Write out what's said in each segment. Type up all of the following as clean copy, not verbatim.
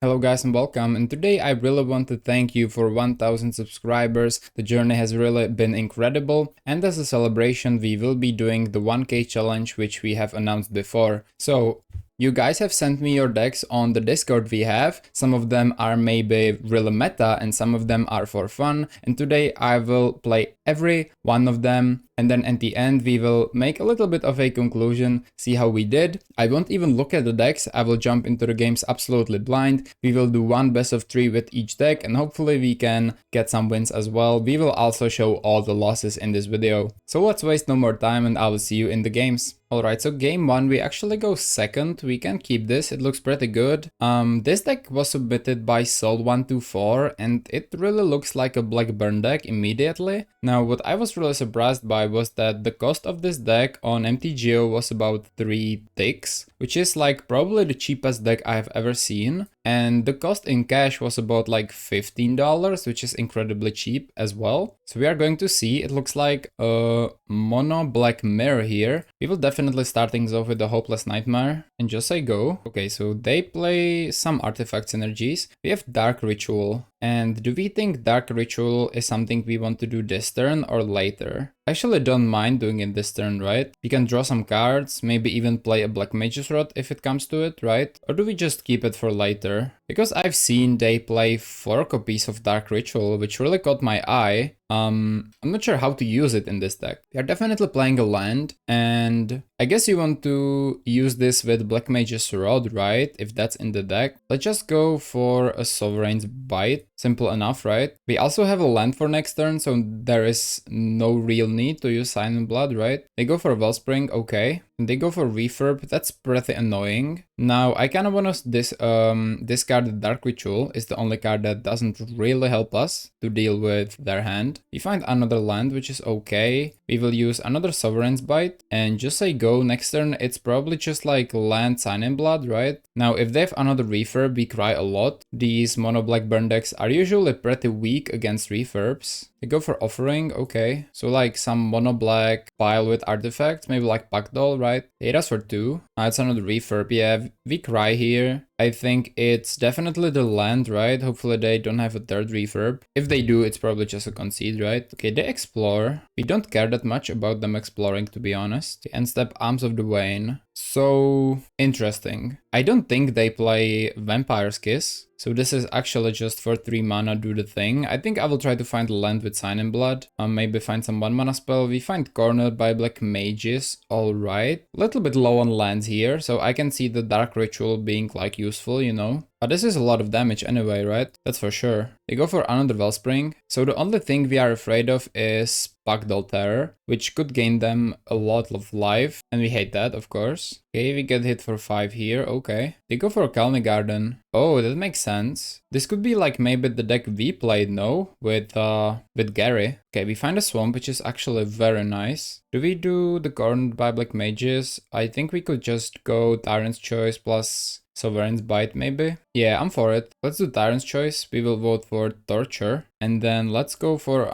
Hello guys and welcome, and today I really want to thank you for 1000 subscribers. The journey has really been incredible, and as a celebration we will be doing the 1k challenge which we have announced before. So you guys have sent me your decks on the Discord we have. Some of them are maybe really meta and some of them are for fun, and today I will play every one of them, and then at the end we will make a little bit of a conclusion, see how we did. I won't even look at the decks, I will jump into the games absolutely blind. We will do one best of 3 with each deck and hopefully we can get some wins as well. We will also show all the losses in this video. So let's waste no more time and I will see you in the games. Alright, so game 1 we actually go second. We can keep this, it looks pretty good. This deck was submitted by Soul124 and it really looks like a Black Burn deck immediately. Now what I was really surprised by was that the cost of this deck on MTGO was about 3 ticks, which is like probably the cheapest deck I have ever seen. And the cost in cash was about like $15, which is incredibly cheap as well. So we are going to see, it looks like a mono black mirror here. We will definitely start things off with the Hopeless Nightmare and just say go. Okay, so they play some artifact synergies. We have Dark Ritual. And do we think Dark Ritual is something we want to do this turn or later? I actually don't mind doing it this turn, right? We can draw some cards, maybe even play a Black Mage's Rod if it comes to it, right? Or do we just keep it for later? Because I've seen they play 4 copies of Dark Ritual, which really caught my eye. I'm not sure how to use it in this deck. They're definitely playing a land, and I guess you want to use this with Black Mage's Rod, right? If that's in the deck. Let's just go for a Sovereign's Bite. Simple enough, right? We also have a land for next turn, so there is no real need to use Sign in Blood, right? They go for Wellspring, okay. And they go for Refurb, that's pretty annoying. Now, I kind of want to discard the Dark Ritual. It's the only card that doesn't really help us to deal with their hand. We find another land, which is okay. We will use another Sovereign's Bite and just say go. Next turn, it's probably just like land Sign in Blood, right? Now, if they have another Refurb, we cry a lot. These mono black burn decks are usually pretty weak against Refurbs. They go for Offering, okay. So like some mono black pile with artifacts, maybe like Packdoll, right? They hit us for 2. It's another Refurb, yeah, we cry here. I think it's definitely the land, right? Hopefully they don't have a third Refurb. If they do, it's probably just a concede, right? Okay, they explore. We don't care that much about them exploring, to be honest. End step Arms of the Wane. So interesting. I don't think they play Vampire's Kiss. So this is actually just for 3 mana, do the thing. I think I will try to find a land with Sign in Blood. Maybe find some 1 mana spell. We find Cornered by Black Mages. Alright. A little bit low on lands here. So I can see the Dark Ritual being like useful, you know. But this is a lot of damage anyway, right? That's for sure. They go for another Wellspring. So the only thing we are afraid of is Packdoll Terror, which could gain them a lot of life. And we hate that, of course. Okay, we get hit for 5 here, okay. They go for a Kalni Garden. Oh, that makes sense. This could be like maybe the deck we played, no? With Gary. Okay, we find a Swamp, which is actually very nice. Do we do the Cornered by Black Mages? I think we could just go Tyrant's Choice plus Sovereign's Bite, maybe? Yeah, I'm for it. Let's do Tyrant's Choice. We will vote for Torture. And then let's go for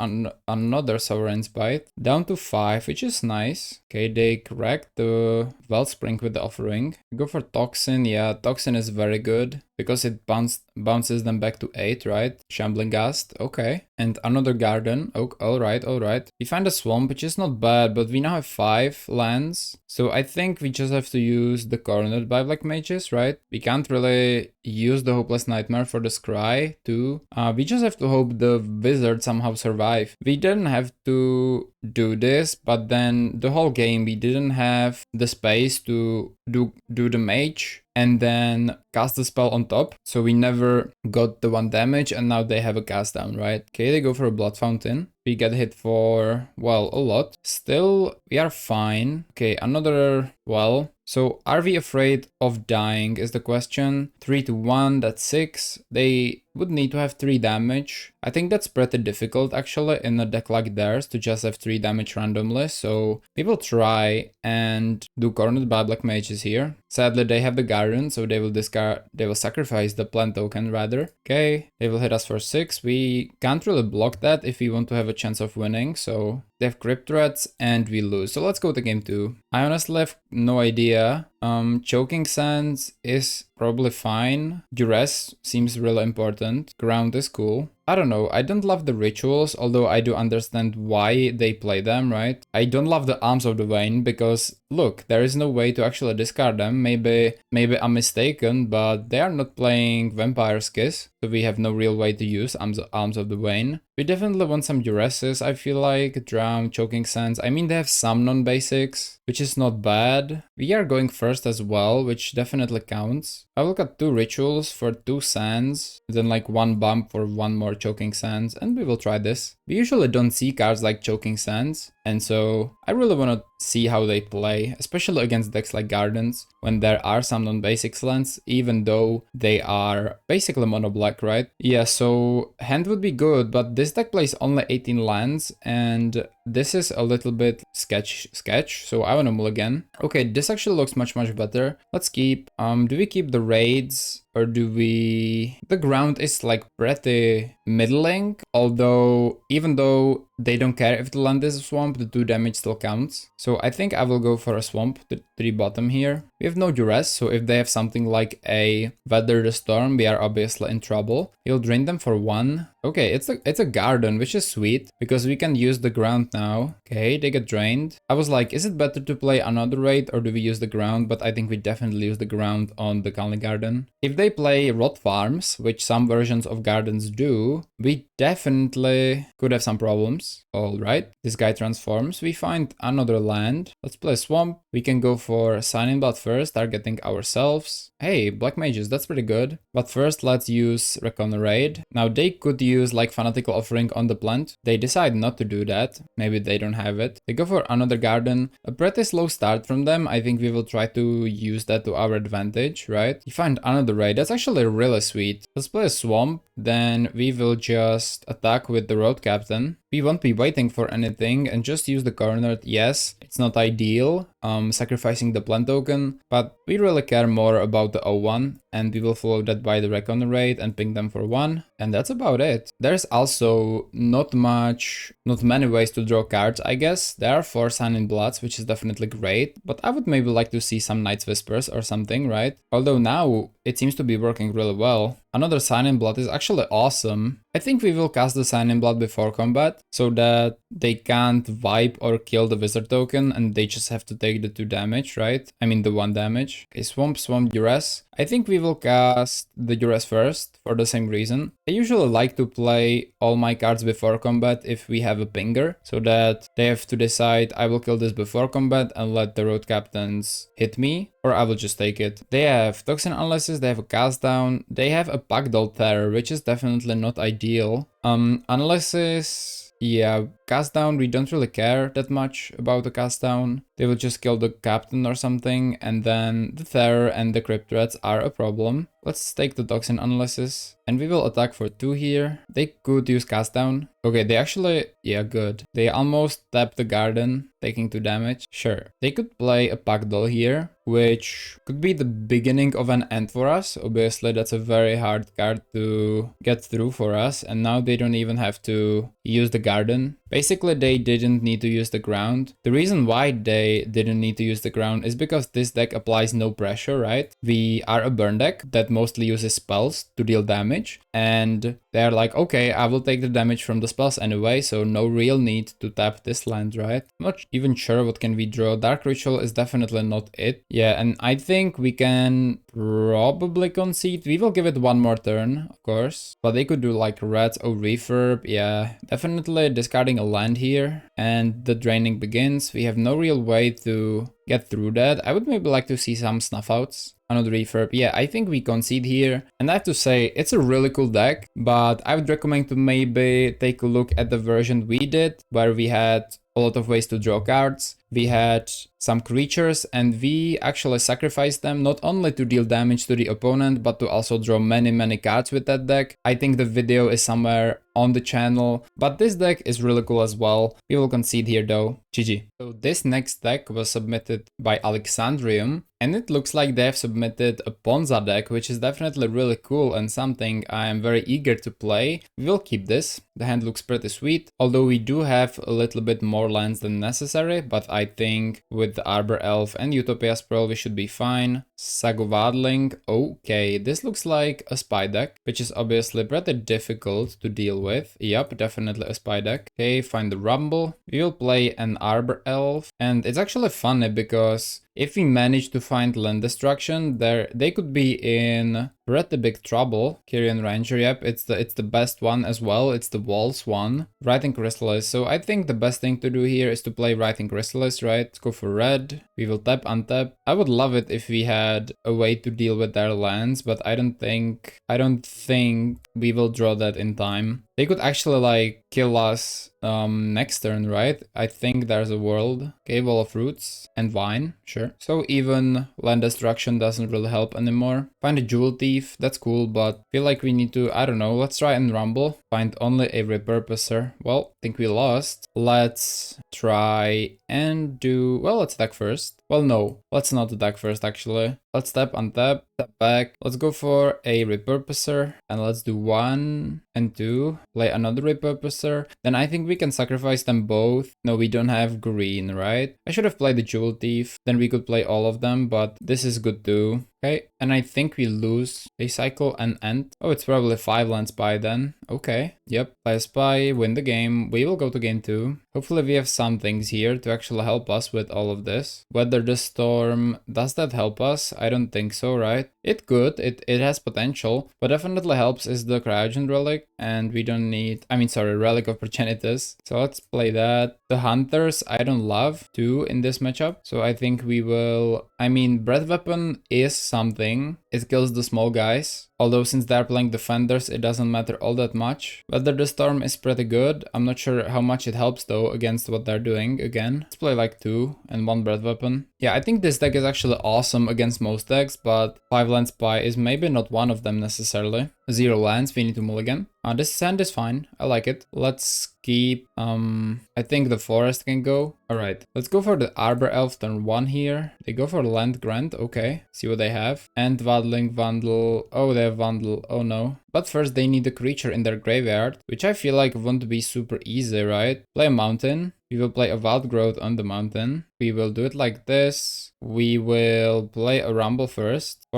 another Sovereign's Bite. Down to 5, which is nice. Okay, they crack the Wellspring with the Offering. Go for Toxin. Yeah, Toxin is very good because it bounces them back to 8, right? Shambling Gust. Okay. And another Garden. Oh, alright, alright. We find a Swamp, which is not bad, but we now have 5 lands. So I think we just have to use the Cornered by Black Mages, right? We can't really use the Hopeless Nightmare for the Scry too. We just have to hope the Wizard somehow survive. We didn't have to do this, but then the whole game we didn't have the space to do the mage and then cast the spell on top. So we never got the 1 damage and now they have a cast down, right? Okay, they go for a Blood Fountain. We get hit for, well, a lot. Still, we are fine. Okay, another, well. So are we afraid of dying is the question. 3 to 1, that's 6. They would need to have 3 damage. I think that's pretty difficult actually in a deck like theirs to just have 3 damage randomly. So we will try and do Cornered by Black Mages here. Sadly, they have the Garden, so they will sacrifice the plant token rather. Okay, they will hit us for 6. We can't really block that if we want to have a chance of winning, so they have Crypt Threats and we lose. So let's go to game 2. I honestly have no idea Choking Sands is probably fine. Duress seems really important. Ground is cool. I don't know, I don't love the rituals, although I do understand why they play them, right? I don't love the Arms of the Vein because, look, there is no way to actually discard them. Maybe I'm mistaken, but they are not playing Vampire's Kiss, so we have no real way to use Arms of the Vein. We definitely want some Duresses, I feel like. Drown, Choking Sands. I mean, they have some non-basics, which is not bad. We are going first as well, which definitely counts. I will got 2 rituals for 2 sands, then like 1 bump for 1 more Choking Sands, and we will try this. We usually don't see cards like Choking Sands, and so I really want to see how they play, especially against decks like Gardens, when there are some non-basics lands, even though they are basically mono-black, right? Yeah, so hand would be good, but this deck plays only 18 lands, and this is a little bit sketch, so I want to mulligan. Okay, this actually looks much better. Let's keep, do we keep the raids? Or do we... The ground is like pretty middling, although even though they don't care if the land is a swamp, the 2 damage still counts. So I think I will go for a swamp, the 3 bottom here. We have no duress, so if they have something like a Weather the Storm, we are obviously in trouble. He'll drain them for 1. Okay, it's a garden, which is sweet, because we can use the ground now. Okay, they get drained. I was like, is it better to play another raid or do we use the ground? But I think we definitely use the ground on the Canley Garden. If they play Rot Farms, which some versions of Gardens do, we definitely could have some problems. Alright, this guy transforms. We find another land. Let's play Swamp. We can go for Sign in Blood first, targeting ourselves. Hey, Black Mages, that's pretty good. But first, let's use Recon Raid. Now, they could use like Fanatical Offering on the plant. They decide not to do that. Maybe they don't have it. They go for another garden. A pretty slow start from them. I think we will try to use that to our advantage, right? You find another raid. That's actually really sweet. Let's play a Swamp. Then we will just attack with the Road Captain. We won't be waiting for anything and just use the corner. Yes, it's not ideal, sacrificing the plant token, but we really care more about the 0-1, and we will follow that by the Recon Raid and ping them for 1, and that's about it. There's also not many ways to draw cards, I guess. There are 4 Sign in Bloods, which is definitely great, but I would maybe like to see some Night's Whispers or something, right? Although now it seems to be working really well. Another Sign in Blood is actually awesome. I think we will cast the Sign in Blood before combat, so that they can't wipe or kill the Wizard token, and they just have to take the 2 damage, right? I mean the 1 damage. Okay, Swamp, Duress. I think we will cast the Duress first, for the same reason. I usually like to play all my cards before combat if we have a pinger, so that they have to decide, I will kill this before combat and let the Road Captains hit me, or I will just take it. They have Toxin Analysis, they have a Cast Down, they have a Packdoll Terror, which is definitely not ideal. Analysis, yeah, Cast Down, we don't really care that much about the Cast Down. They will just kill the captain or something, and then the Terror and the Crypt Threats are a problem. Let's take the Toxin Analysis, and we will attack for 2 here. They could use Cast Down. Okay, they actually, yeah, good. They almost tapped the garden, taking 2 damage. Sure. They could play a Packdoll here, which could be the beginning of an end for us. Obviously, that's a very hard card to get through for us, and now they don't even have to use the garden. Basically, they didn't need to use the ground. The reason why they didn't need to use the ground is because this deck applies no pressure, right? We are a burn deck that mostly uses spells to deal damage, and they're like, okay, I will take the damage from the spells anyway, so no real need to tap this land, right? I'm not even sure what can we draw. Dark Ritual is definitely not it. Yeah, and I think we can probably concede. We will give it 1 more turn, of course, but they could do like Red or Refurb. Yeah, definitely discarding a land here, and the draining begins. We have no real way to get through that. I would maybe like to see some snuff outs. Another Refurb. Yeah, I think we concede here. And I have to say, it's a really cool deck, but I would recommend to maybe take a look at the version we did, where we had a lot of ways to draw cards. We had some creatures, and we actually sacrificed them not only to deal damage to the opponent, but to also draw many cards with that deck. I think the video is somewhere on the channel, but this deck is really cool as well. We will concede here though. GG. So this next deck was submitted by Alexandrium, and it looks like they have submitted a Ponza deck, which is definitely really cool and something I am very eager to play. We will keep this. The hand looks pretty sweet, although we do have a little bit more lands than necessary, but I think with the Arbor Elf and Utopia Sprawl we should be fine. Sagovadling, okay, this looks like a spy deck, which is obviously pretty difficult to deal with. Yep, definitely a spy deck. Okay, find the Rumble. We will play an Arbor Elf, and it's actually funny because if we manage to find land destruction, they could be in pretty big trouble. Kyrian Ranger, yep, it's the best one as well. It's the Walls one. Writing Chrysalis. So I think the best thing to do here is to play Writing Chrysalis, right? Let's go for red. We will tap, untap. I would love it if we had a way to deal with their lands, but I don't think we will draw that in time. They could actually like kill us next turn, right? I think there's a world. Okay, Wall of Roots and Vine, sure. So even land destruction doesn't really help anymore. Find a Jewel Thief, that's cool, but feel like we need to, I don't know, let's try and rumble. Find only a Repurposer. Well, I think we lost. Let's try and do, well, let's attack first. Well, no, let's not attack first actually. Let's tap, untap, tap back. Let's go for a Repurposer and let's do 1 and 2. Play another Repurposer. Then I think we can sacrifice them both. No, we don't have green, right? I should have played the Jewel Thief. Then we could play all of them, but this is good too. Okay, and I think we lose a cycle and end. Oh, it's probably 5 land spy then. Okay, yep, play a spy, win the game. We will go to game 2. Hopefully we have some things here to actually help us with all of this. Weather the Storm, does that help us? I don't think so, right? It could, it has potential. What definitely helps is the Cryogen Relic, and we don't need, Relic of Progenitus. So let's play that. The Hunters, I don't love too in this matchup. So I think we will, Breath Weapon is something. It kills the small guys. Although since they're playing defenders, it doesn't matter all that much. Weather the Storm is pretty good. I'm not sure how much it helps though against what they're doing again. Let's play like 2 and 1 Breath Weapon. Yeah, I think this deck is actually awesome against most decks, but 5 land spy is maybe not one of them necessarily. 0 lands, we need to mulligan. This hand is fine, I like it. Let's keep, I think the forest can go. Alright, let's go for the Arbor Elf turn 1 here. They go for Land Grant, okay. See what they have. And Waddling, Vandal, oh they have Vandal, oh no. But first they need a creature in their graveyard, which I feel like won't be super easy, right? Play a mountain. We will play a Wild Growth on the mountain. We will do it like this. We will play a Rumble first.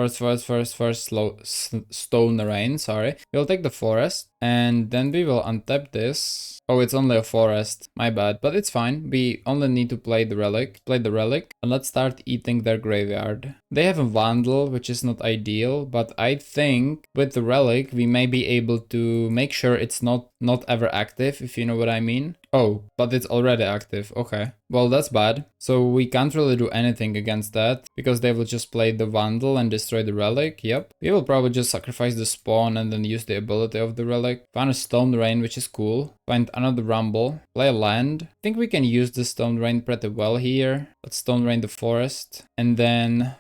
Stone Rain, sorry. We'll take the forest and then we will untap this. Oh, it's only a forest. My bad, but it's fine. We only need to play the relic. Play the relic and let's start eating their graveyard. They have a Vandal, which is not ideal, but I think with the relic we may be able to make sure it's not ever active, if you know what I mean. Oh, but it's already active. Okay. Well, that's bad. So we can't really do anything against that because they will just play the Vandal and destroy the relic. Yep. We will probably just sacrifice the spawn and then use the ability of the relic. Find a Stone Rain, which is cool. Find another Rumble. Play a land. I think we can use the Stone Rain pretty well here. Let's Stone Rain the forest. And then,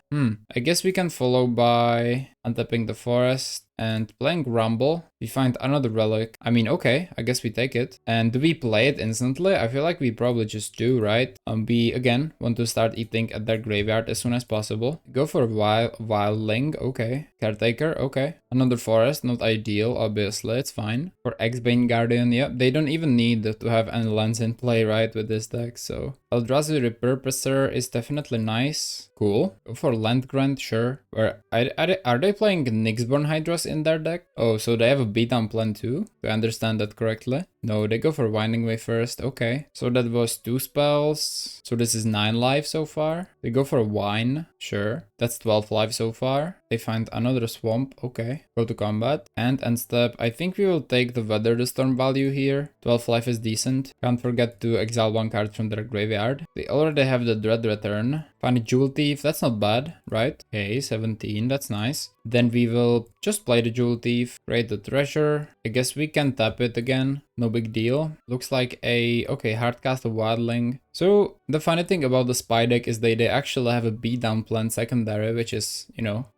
I guess we can follow by untapping the forest and playing Rumble. We find another relic. Okay, I guess we take it. And do we play it instantly? I feel like we probably just do, right? We, again, want to start eating at their graveyard as soon as possible. Go for Wildling, okay. Caretaker, okay. Another forest, not ideal, obviously, it's fine. For X-Bane Guardian, yeah, they don't even need to have any lands in play, right, with this deck, so... Eldrazi Repurposer is definitely nice. Cool. Go for Land Grant, sure. Are they playing Nyxborn Hydras in their deck? Oh, so they have a beatdown plan too? Do I understand that correctly? No, they go for Winding Way first. Okay. So that was 2 spells. So this is 9 life so far. They go for a Wine. Sure. That's 12 life so far. They find another Swamp. Okay. Go to combat. And end step. I think we will take the Weather the Storm value here. 12 life is decent. Can't forget to exile 1 card from their graveyard. They already have the Dread Return. Find a Jewel Thief. That's not bad, right? Okay, 17. That's nice. Then we will just play the Jewel Thief. Create the treasure. I guess we can tap it again. No big deal. Looks like a... Okay, Hardcast of Wildling. So, the funny thing about the spy deck is they actually have a beatdown plan secondary, which is,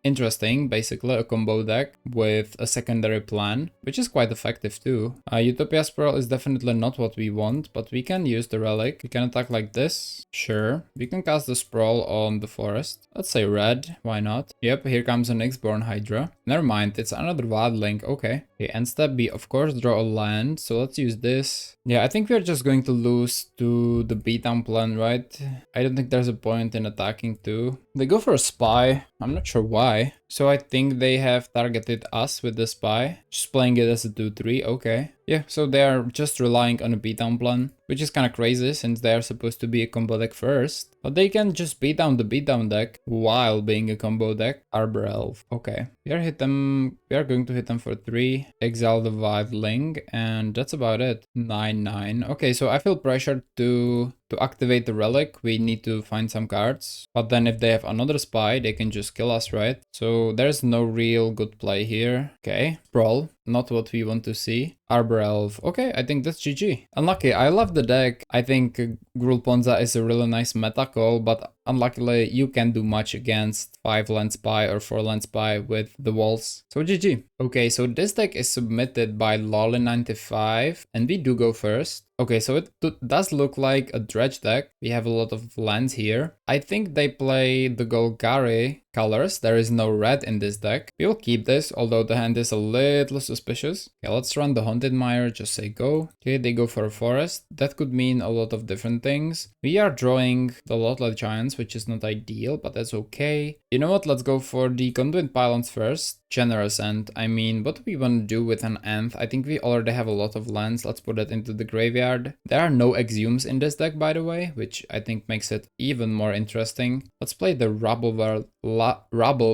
interesting. Basically, a combo deck with a secondary plan, which is quite effective too. Utopia Sprawl is definitely not what we want, but we can use the relic. We can attack like this. Sure. We can cast the Sprawl on the forest. Let's say red. Why not? Yep, here comes a Nyxborn Hydra. Never mind, it's another Wildling. Okay. Okay, end step B, of course, draw a land. So let's use this. Yeah, I think we're just going to lose to the beatdown beatdown plan, right? I don't think there's a point in attacking too. They go for a spy. I'm not sure why. So I think they have targeted us with the spy. Just playing it as a 2-3, okay. Yeah, so they are just relying on a beatdown plan, which is kind of crazy since they are supposed to be a combo deck first. But they can just beat down the beatdown deck while being a combo deck. Arbor Elf, okay. We are going to hit them for 3, exile the Wildling, and that's about it. 9-9. Okay, so I feel pressured to activate the relic. We need to find some cards. But then if they have another spy, they can just kill us, right? So there's no real good play here. Okay, Brawl, not what we want to see. Arbor Elf, okay, I think that's GG. Unlucky, I love the deck. I think Gruul Ponza is a really nice meta call, but unluckily you can't do much against 5-land spy or 4-land spy with the walls. So GG. Okay, so this deck is submitted by Lolly95 and we do go first. Okay, so it does look like a Dredge deck. We have a lot of lands here. I think they play the Golgari colors. There is no red in this deck. We will keep this, although the hand is a little suspicious. Okay, let's run the Haunted Mire, just say go. Okay, they go for a forest. That could mean a lot of different things. We are drawing the Lotla Giants, which is not ideal, but that's okay. You know what, let's go for the Conduit Pylons first. Generous end. I mean, what do we want to do with an Nth? I think we already have a lot of lands. Let's put it into the graveyard. There are no Exhumes in this deck, by the way, which I think makes it even more interesting. Let's play the Rubble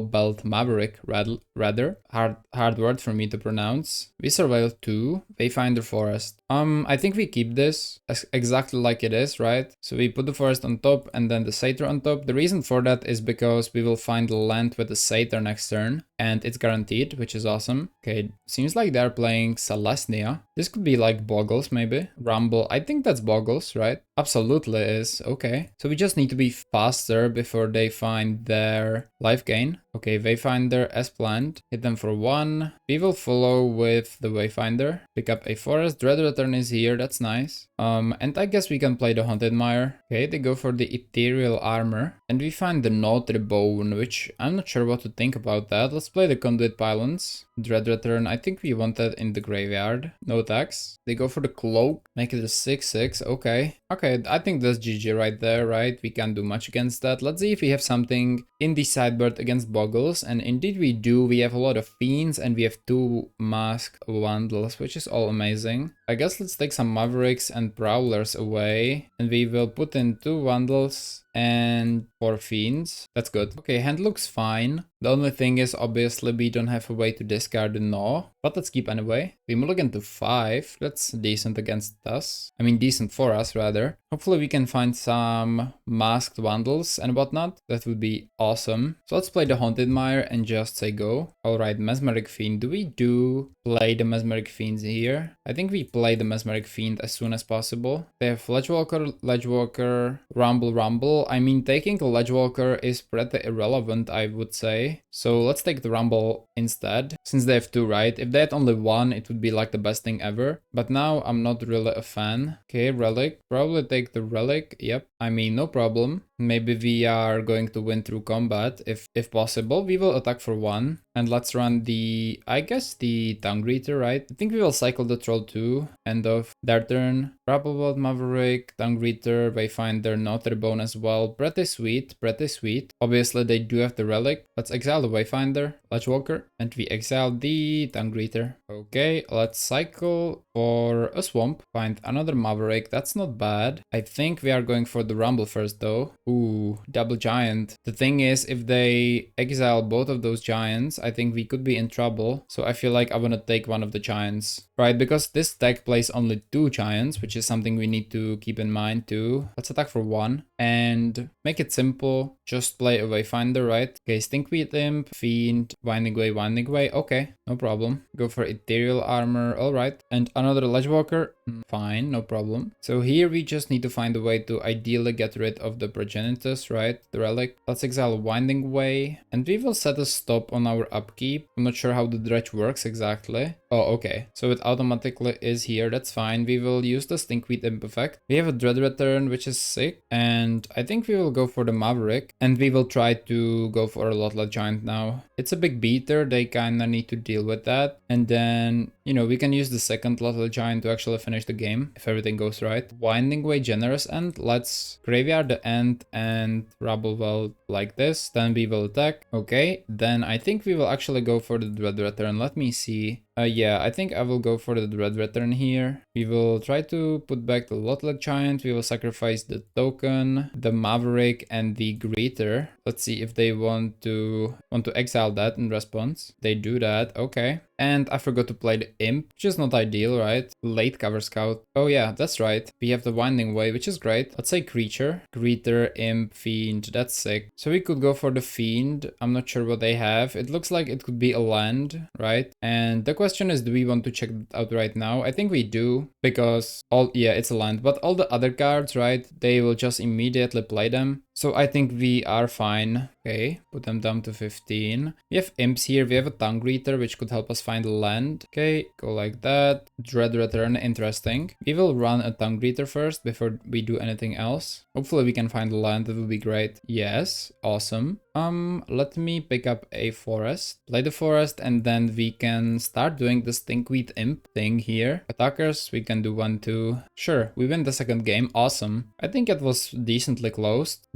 Belt Maverick, rather. Hard word for me to pronounce. We surveil 2. Wayfinder Forest. I think we keep this exactly like it is, right? So we put the forest on top and then the Satyr on top. The reason for that is because we will find the land with the Satyr next turn. And it's guaranteed, which is awesome. Okay, seems like they're playing Celestia. This could be like Boggles, maybe. Rumble, I think that's Boggles, right? Absolutely is, okay. So we just need to be faster before they find their life gain. Okay, Wayfinder as planned. Hit them for 1. We will follow with the Wayfinder. Pick up a forest. Dread Return is here, that's nice. And I guess we can play the Haunted Mire. Okay, they go for the Ethereal Armor. And we find the Notre Bone, which I'm not sure what to think about that. Let's play the Conduit Pylons. Dread Return, I think we want that in the graveyard. No tax. They go for the Cloak. Make it a 6-6, okay. Okay, I think that's GG right there, right? We can't do much against that. Let's see if we have something in the sideboard against Boggles. And indeed we do. We have a lot of Fiends and we have 2 Masked Vandals, which is all amazing. I guess let's take some Mavericks and Prowlers away. And we will put in 2 Vandals and 4 Fiends. That's good. Okay, hand looks fine. The only thing is obviously we don't have a way to discard the Gnaw, but let's keep anyway. We mulligan to 5. That's decent against us. I mean decent for us rather. Hopefully we can find some Masked Vandals and whatnot. That would be awesome. So let's play the Haunted Mire and just say go. Alright, Mesmeric Fiend. Do we play the Mesmeric Fiends here? I think we play the Mesmeric Fiend as soon as possible. They have Ledgewalker, Rumble. I mean, taking a Ledgewalker is pretty irrelevant, I would say. So let's take the Rumble instead, since they have 2, right? If they had only 1, it would be like the best thing ever. But now I'm not really a fan. Okay, Relic. Probably take the Relic. Yep. I mean, no problem. Maybe we are going to win through combat. If possible, we will attack for 1. And let's run the, I guess, the Tongue Greeter, right? I think we will cycle the Troll 2. End of their turn. Rappelbolt, Maverick, Tongue Greeter, Wayfinder, Notre Bone as well. Pretty sweet, pretty sweet. Obviously, they do have the Relic. Let's exile the Wayfinder, Ledgewalker, and we exile the Tongue Greeter. Okay, let's cycle for a Swamp. Find another Maverick. That's not bad. I think we are going for the Rumble first, though. Ooh, double Giant. The thing is, if they exile both of those Giants, I think we could be in trouble. So I feel like I want to take one of the Giants, right? Because this deck plays only 2 Giants, which is something we need to keep in mind too. Let's attack for 1 and make it simple. Just play a Wayfinder, right? Okay, Stinkweed Imp, Fiend, Winding Way. Okay, no problem. Go for Ethereal Armor, alright. And another Ledgewalker. Fine, no problem. So here we just need to find a way to ideally get rid of the Progenitus, right? The Relic. Let's exile Winding Way. And we will set a stop on our upkeep. I'm not sure how the Dredge works exactly. Oh, okay. So it automatically is here. That's fine. We will use the Stinkweed Imp effect. We have a Dread Return, which is sick. And I think we will go for the Maverick. And we will try to go for a Lotla Giant now. It's a big beater. They kinda need to deal with that. And then, you know, we can use the second Little Giant to actually finish the game if everything goes right. Winding Way, Generous End. Let's graveyard the end and Rubble Well like this. Then we will attack. Okay, then I think we will actually go for the Dread Return. Let me see. Yeah, I think I will go for the Dread Return here. We will try to put back the Lotlek Giant. We will sacrifice the token, the Maverick, and the Greeter. Let's see if they want to exile that in response. They do that. Okay. And I forgot to play the Imp, which is not ideal, right? Late Cover Scout. Oh yeah, that's right. We have the Winding Way, which is great. Let's say Creature. Greeter, Imp, Fiend. That's sick. So we could go for the Fiend. I'm not sure what they have. It looks like it could be a land, right? And the question is, do we want to check it out right now? I think we do, because yeah, it's a land. But all the other cards, right? They will just immediately play them. So I think we are fine. Okay, put them down to 15. We have Imps here. We have a Tongue Greeter, which could help us find a land. Okay, go like that. Dread Return, interesting. We will run a Tongue Greeter first before we do anything else. Hopefully we can find a land. That would be great. Yes, awesome. Let me pick up a forest. Play the forest, and then we can start doing the Stinkweed Imp thing here. Attackers, we can do 1, 2. Sure, we win the second game. Awesome. I think it was decently closed,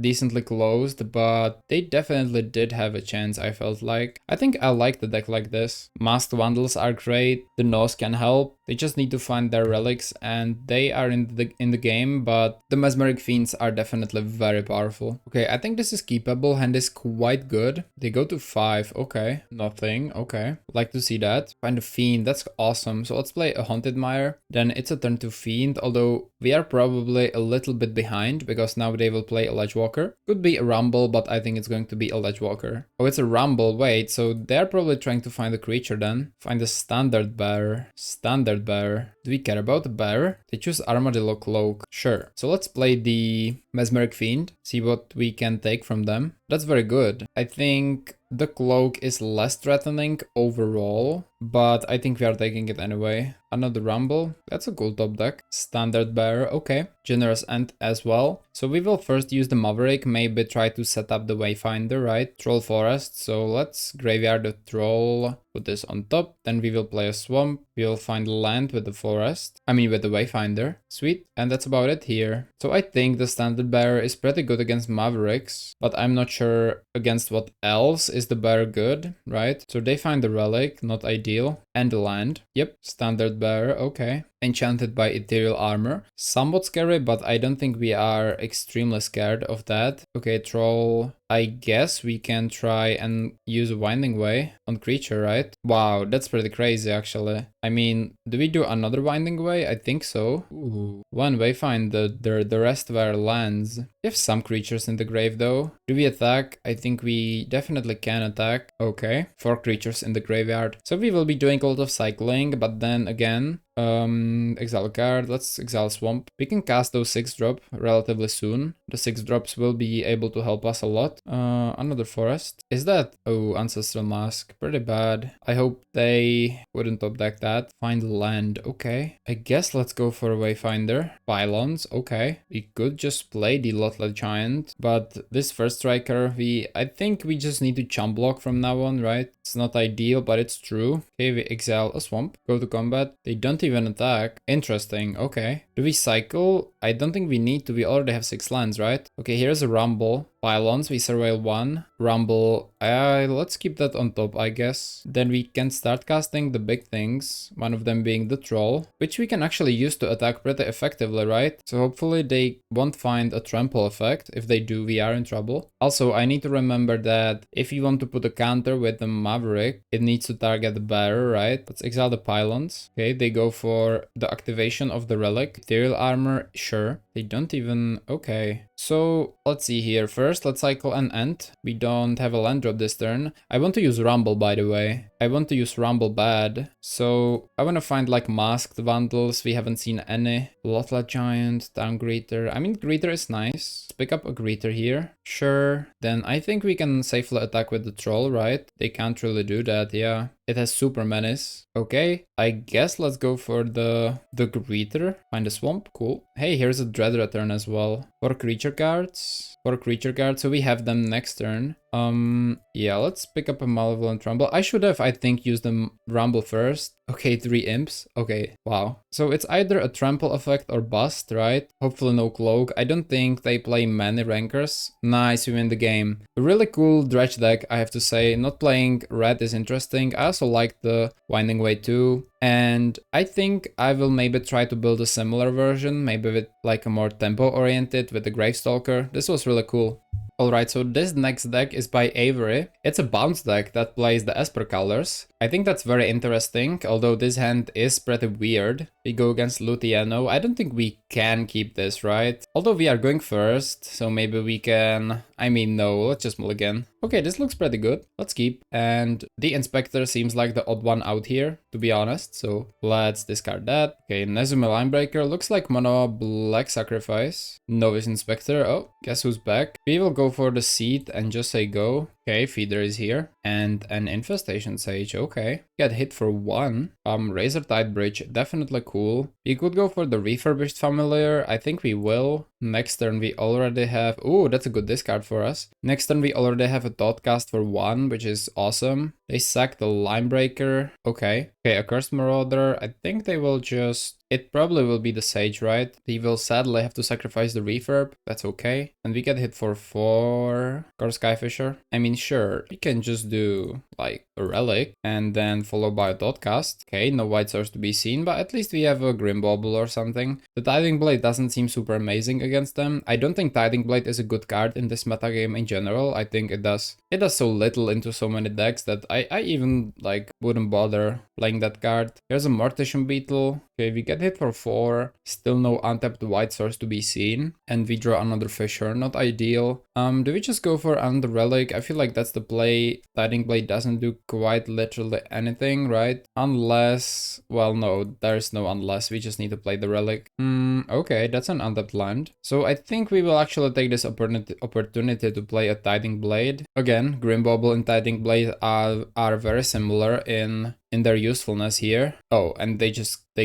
but they definitely did have a chance, I felt like. I think I like the deck like this. Masked Vandals are great. The Nose can help. They just need to find their relics, and they are in the game, but the Mesmeric Fiends are definitely very powerful. Okay, I think this is keepable. Hand is quite good. They go to 5. Okay, nothing. Okay, like to see that. Find a Fiend. That's awesome. So let's play a Haunted Mire. Then it's a turn to Fiend, although we are probably a little bit behind because now they will play a Ledgewalker. Could be a Rumble, but I think it's going to be a Ledgewalker. Oh, it's a Rumble. Wait, so they're probably trying to find a creature then. Find a Standard Bearer. Standard Bearer. Do we care about the Bearer? They choose Armadillo Cloak. Sure. So let's play the Mesmeric Fiend. See what we can take from them. That's very good. I think the Cloak is less threatening overall, but I think we are taking it anyway. Another Rumble. That's a cool top deck. Standard Bearer. Okay. Generous End as well. So we will first use the Maverick, maybe try to set up the Wayfinder, right? Troll Forest. So let's graveyard the Troll, put this on top. Then we will play a Swamp. We will find land with the Forest. I mean with the Wayfinder. Sweet. And that's about it here. So I think the Standard Bearer is pretty good against Mavericks, but I'm not sure against what else is the Bearer good, right? So they find the Relic, not ideal. And the land. Yep. Standard Bearer. Okay. Enchanted by Ethereal Armor. Somewhat scary, but I don't think we are extremely scared of that. Okay, Troll. I guess we can try and use a Winding Way on creature, right? Wow, that's pretty crazy actually. I mean, do we do another Winding Way? I think so. Ooh. One Wayfinder, the rest were lands. We have some creatures in the grave though. Do we attack? I think we definitely can attack. Okay, 4 creatures in the graveyard. So we will be doing a lot of cycling, but then again, exile a card. Let's exile Swamp. We can cast those 6-drop relatively soon. The 6-drops will be able to help us a lot. Another forest. Is that? Oh, Ancestral Mask. Pretty bad. I hope they wouldn't top deck that. Find land. Okay. I guess let's go for a Wayfinder. Pylons. Okay. We could just play the Lotlek Giant, but this first striker, I think we just need to chump block from now on, right? It's not ideal, but it's true. Okay, we exile a Swamp. Go to combat. They don't even attack. Interesting. Okay. Do we cycle? I don't think we need to. We already have 6 lands, right? Okay, here's a Rumble. Pylons, we surveil 1. Rumble, let's keep that on top, I guess. Then we can start casting the big things, one of them being the Troll, which we can actually use to attack pretty effectively, right? So hopefully they won't find a trample effect. If they do, we are in trouble. Also, I need to remember that if you want to put a counter with the Maverick, it needs to target the Bearer, right? Let's exile the Pylons. Okay, they go for the activation of the Relic. Ethereal Armor, sure. They don't even... Okay. So, let's see here. First, let's cycle an End. We don't have a land drop this turn. I want to use Rumble, by the way. I want to use Rumble bad. So, I want to find like Masked Vandals. We haven't seen any. Lotlek Giant, Down Greeter. I mean, Greeter is nice. Let's pick up a Greeter here. Sure. Then I think we can safely attack with the Troll, right? They can't really do that, yeah. It has Super Menace. Okay, I guess let's go for the Greeter. Find a Swamp, cool. Hey, here's a Dread Return as well. 4 creature cards. 4 creature cards, so we have them next turn. Yeah, let's pick up a Malevolent Rumble. I should have, I think, used the Rumble first. Okay, 3 imps. Okay, wow. So it's either a trample effect or bust, right? Hopefully no cloak. I don't think they play many rankers. Nice, we win the game. A really cool dredge deck, I have to say. Not playing red is interesting. I also like the Winding Way too. And I think I will maybe try to build a similar version, maybe with like a more tempo oriented with the Gravestalker. This was really cool. Alright, so this next deck is by Avery. It's a bounce deck that plays the Esper colors. I think that's very interesting, although this hand is pretty weird. We go against Luciano. I don't think we can keep this, right? Although we are going first, so maybe we can... I mean, no, let's just mulligan. Okay, this looks pretty good. Let's keep. And the Inspector seems like the odd one out here, to be honest. So let's discard that. Okay, Nezumi Linebreaker. Looks like mono black sacrifice. Novice Inspector. Oh, guess who's back? We will go for the seed and just say go. Okay, Feeder is here. And an Infestation Sage, okay. Get hit for 1. Razor Tide Bridge, definitely cool. We could go for the Refurbished Familiar, I think we will. Next turn we already have... Ooh, that's a good discard for us. Next turn we already have a Thoughtcast for 1, which is awesome. They sack the Linebreaker, okay. Okay, a Cursed Marauder, I think they will just... It probably will be the Sage, right? We will sadly have to sacrifice the Refurb, that's okay. And we get hit for 4. Skyfisher. I mean, sure, we can just do like a Relic and then followed by a Thoughtcast. Okay, no White Source to be seen, but at least we have a Grimbauble or something. The Tiding Blade doesn't seem super amazing against them. I don't think Tiding Blade is a good card in this metagame in general. I think it does so little into so many decks that I even like wouldn't bother playing that card. Here's a Mortician Beetle. Okay, we get hit for 4. Still no untapped White Source to be seen. And we draw another Fisher, not ideal. Do we just go for another Relic? I feel like that's the play. Tiding Blade doesn't do quite literally anything, right? Unless... Well, no, there's no unless. We just need to play the Relic. Okay, that's an untapped land. So I think we will actually take this opportunity to play a Tiding Blade. Again, Grimbauble and Tiding Blade are very similar in their usefulness here. Oh, and they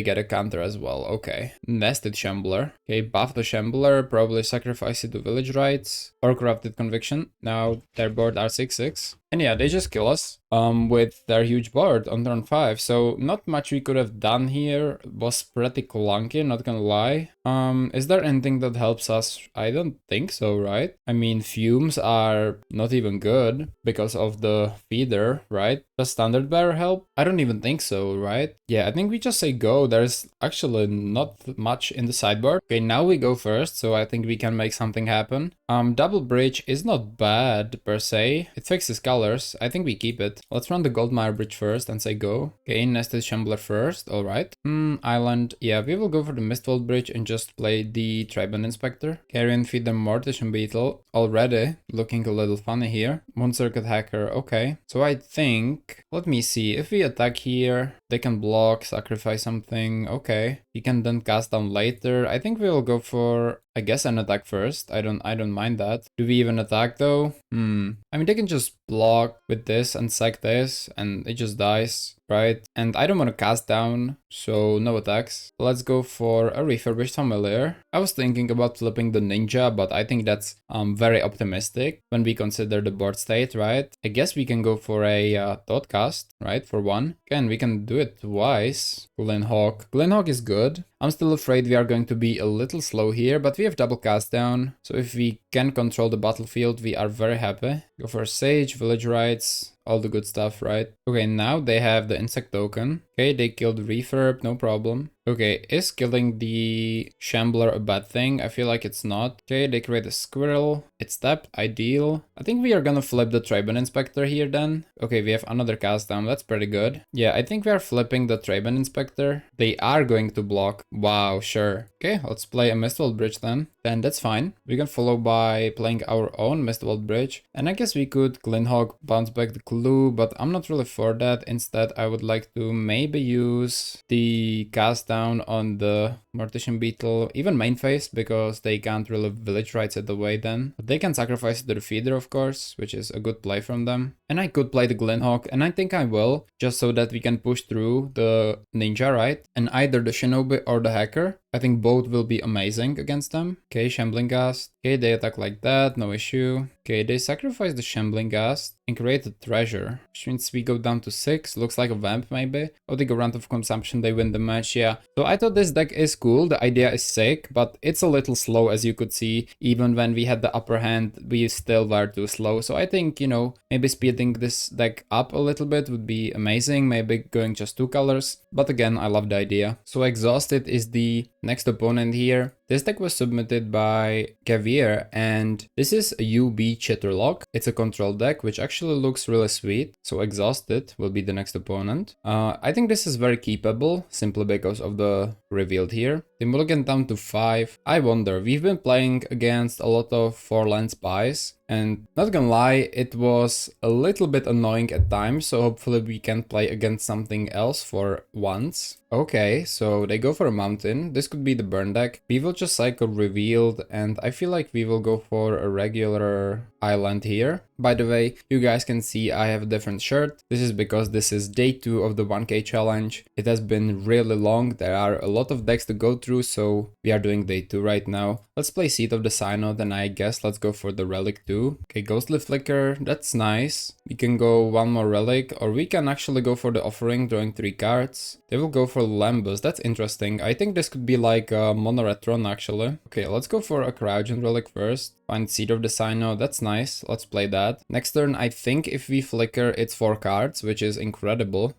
get a counter as well, okay. Nested Shambler. Okay, buff the Shambler, probably sacrifice it to Village Rites or Corrupted Conviction. Now their board are 6/6. And yeah, they just kill us with their huge board on turn 5. So not much we could have done here. It was pretty clunky, not gonna lie. Is there anything that helps us? I don't think so, right? I mean, Fumes are not even good because of the Feeder, right? Does Standard Bearer help? I don't even think so, right? Yeah, I think we just say go. There's actually not much in the sideboard. Okay, now we go first, so I think we can make something happen. Double Bridge is not bad per se. It fixes colors. I think we keep it. Let's run the Goldmire Bridge first and say go. Okay, Nested Shambler first. Alright. Island. Yeah, we will go for the Mistvault Bridge and just play the Triband Inspector. Carrion Feed the Mortician Beetle. Already looking a little funny here. Moon Circuit Hacker. Okay. So I think... Let me see. If we attack here, they can block, sacrifice something. Okay. We can then cast down later. I think we will go for... I guess an attack first. I don't mind that. Do we even attack though? I mean, they can just block with this and sack this and it just dies, right? And I don't want to cast down, so no attacks. Let's go for a Refurbished Familiar. I was thinking about flipping the Ninja, but I think that's very optimistic when we consider the board state, right? I guess we can go for a Thoughtcast, right? For 1. Again, we can do it twice. Glenhawk. Glenhawk is good. I'm still afraid we are going to be a little slow here, but we have double cast down. So if we can control the battlefield, we are very happy. Go for Sage, Village Rites, all the good stuff, right? Okay, now they have the Insect Token. Okay, they killed Refurb, no problem. Okay, is killing the Shambler a bad thing? I feel like it's not. Okay, they create a Squirrel. It's tapped, ideal. I think we are gonna flip the Triband Inspector here then. Okay, we have another cast down, that's pretty good. Yeah, I think we are flipping the Triband Inspector. They are going to block. Wow, sure. Okay, let's play a Mistvault Bridge then. Then that's fine. We can follow by playing our own Mistvault Bridge. And I guess we could Glenhawk, bounce back the clue, but I'm not really for that. Instead, I would like to maybe use the cast down on the Mortician Beetle, even main phase, because they can't really Village Rites it away then. But they can sacrifice the Feeder, of course, which is a good play from them. And I could play the Glenhawk, and I think I will, just so that we can push through the Ninja, right? And either the Shinobi or the Hacker. I think both will be amazing against them. Okay, Shambling Ghast. Okay, they attack like that, no issue. Okay, they sacrifice the Shambling Ghast and create a treasure, which means we go down to 6. Looks like a vamp maybe. Oh, they go round of consumption, they win the match, yeah. So I thought this deck is cool, the idea is sick, but it's a little slow as you could see. Even when we had the upper hand, we still were too slow. So I think, you know, maybe speeding this deck up a little bit would be amazing, maybe going just 2 colors. But again, I love the idea. So Exhausted is the next opponent here. This deck was submitted by Gavier, and this is a UB Chitterlock. It's a control deck, which actually looks really sweet. So Exhausted will be the next opponent. I think this is very keepable, simply because of the revealed here. The mulligan down to 5. I wonder, we've been playing against a lot of 4-land spies, and not gonna lie, it was a little bit annoying at times, so hopefully we can play against something else for once. Okay, so they go for a mountain. This could be the burn deck. We will just cycle revealed, and I feel like we will go for a regular island here. By the way, you guys can see I have a different shirt. This is because this is day 2 of the 1k challenge. It has been really long. There are a lot of decks to go through, so we are doing day 2 right now. Let's play Seed of the Synod, and I guess let's go for the Relic 2. Okay, Ghostly Flicker, that's nice. We can go one more Relic, or we can actually go for the Offering, drawing 3 cards. They will go for Lambus, that's interesting. I think this could be like a Mono Retron actually. Okay, let's go for a Cryogen Relic first. Find Seed of the Synod, that's nice. Let's play that. Next turn, I think if we flicker, it's 4 cards, which is incredible.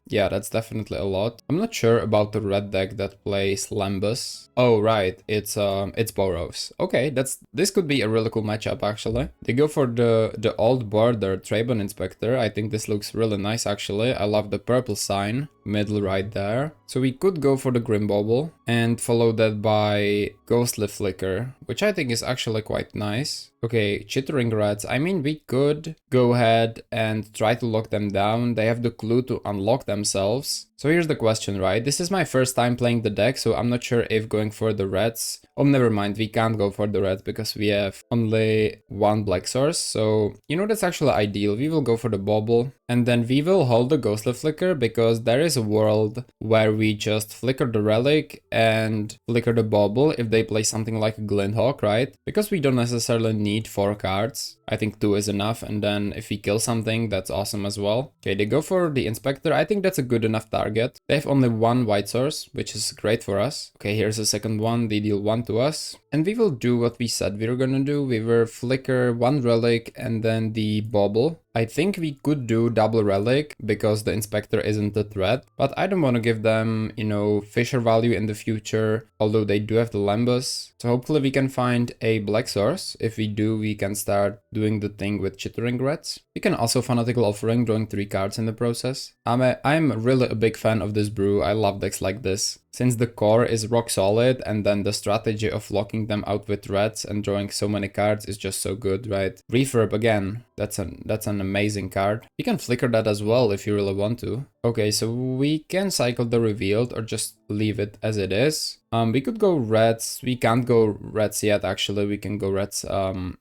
Yeah, that's definitely a lot. I'm not sure about the red deck that plays Lambus. Oh, right, it's Boros. Okay, this could be a really cool matchup actually. They go for the old border Trabon Inspector. I think this looks really nice actually. I love the purple sign, middle right there. So we could go for the Grimbauble and follow that by Ghostly Flicker, which I think is actually quite nice. Okay, Chittering Rats. I mean, we could go ahead and try to lock them down. They have the clue to unlock themselves. So here's the question, right? This is my first time playing the deck, so I'm not sure if going for the reds. Oh, never mind, we can't go for the reds because we have only 1 black source. So, you know, that's actually ideal. We will go for the Bauble, and then we will hold the Ghostly Flicker because there is a world where we just flicker the Relic and flicker the Bauble if they play something like a Glintehawk, right? Because we don't necessarily need 4 cards. I think 2 is enough, and then if we kill something, that's awesome as well. Okay, they go for the Inspector. I think that's a good enough target. They have only 1 white source, which is great for us. Okay, here's the second one. They deal 1 to us. And we will do what we said we were gonna do. We will flicker 1 Relic and then the Bauble. I think we could do double Relic because the Inspector isn't a threat, but I don't want to give them, you know, Fisher value in the future, although they do have the Lambus. So hopefully we can find a black source. If we do, we can start doing the thing with Chittering Rats. We can also Fanatical Offering, drawing 3 cards in the process. I'm really a big fan of this brew. I love decks like this. Since the core is rock solid, and then the strategy of locking them out with reds and drawing so many cards is just so good, right? Refurb again, that's an amazing card. You can flicker that as well if you really want to. Okay, so we can cycle the revealed or just leave it as it is. We could go reds. We can't go reds yet, actually. We can go reds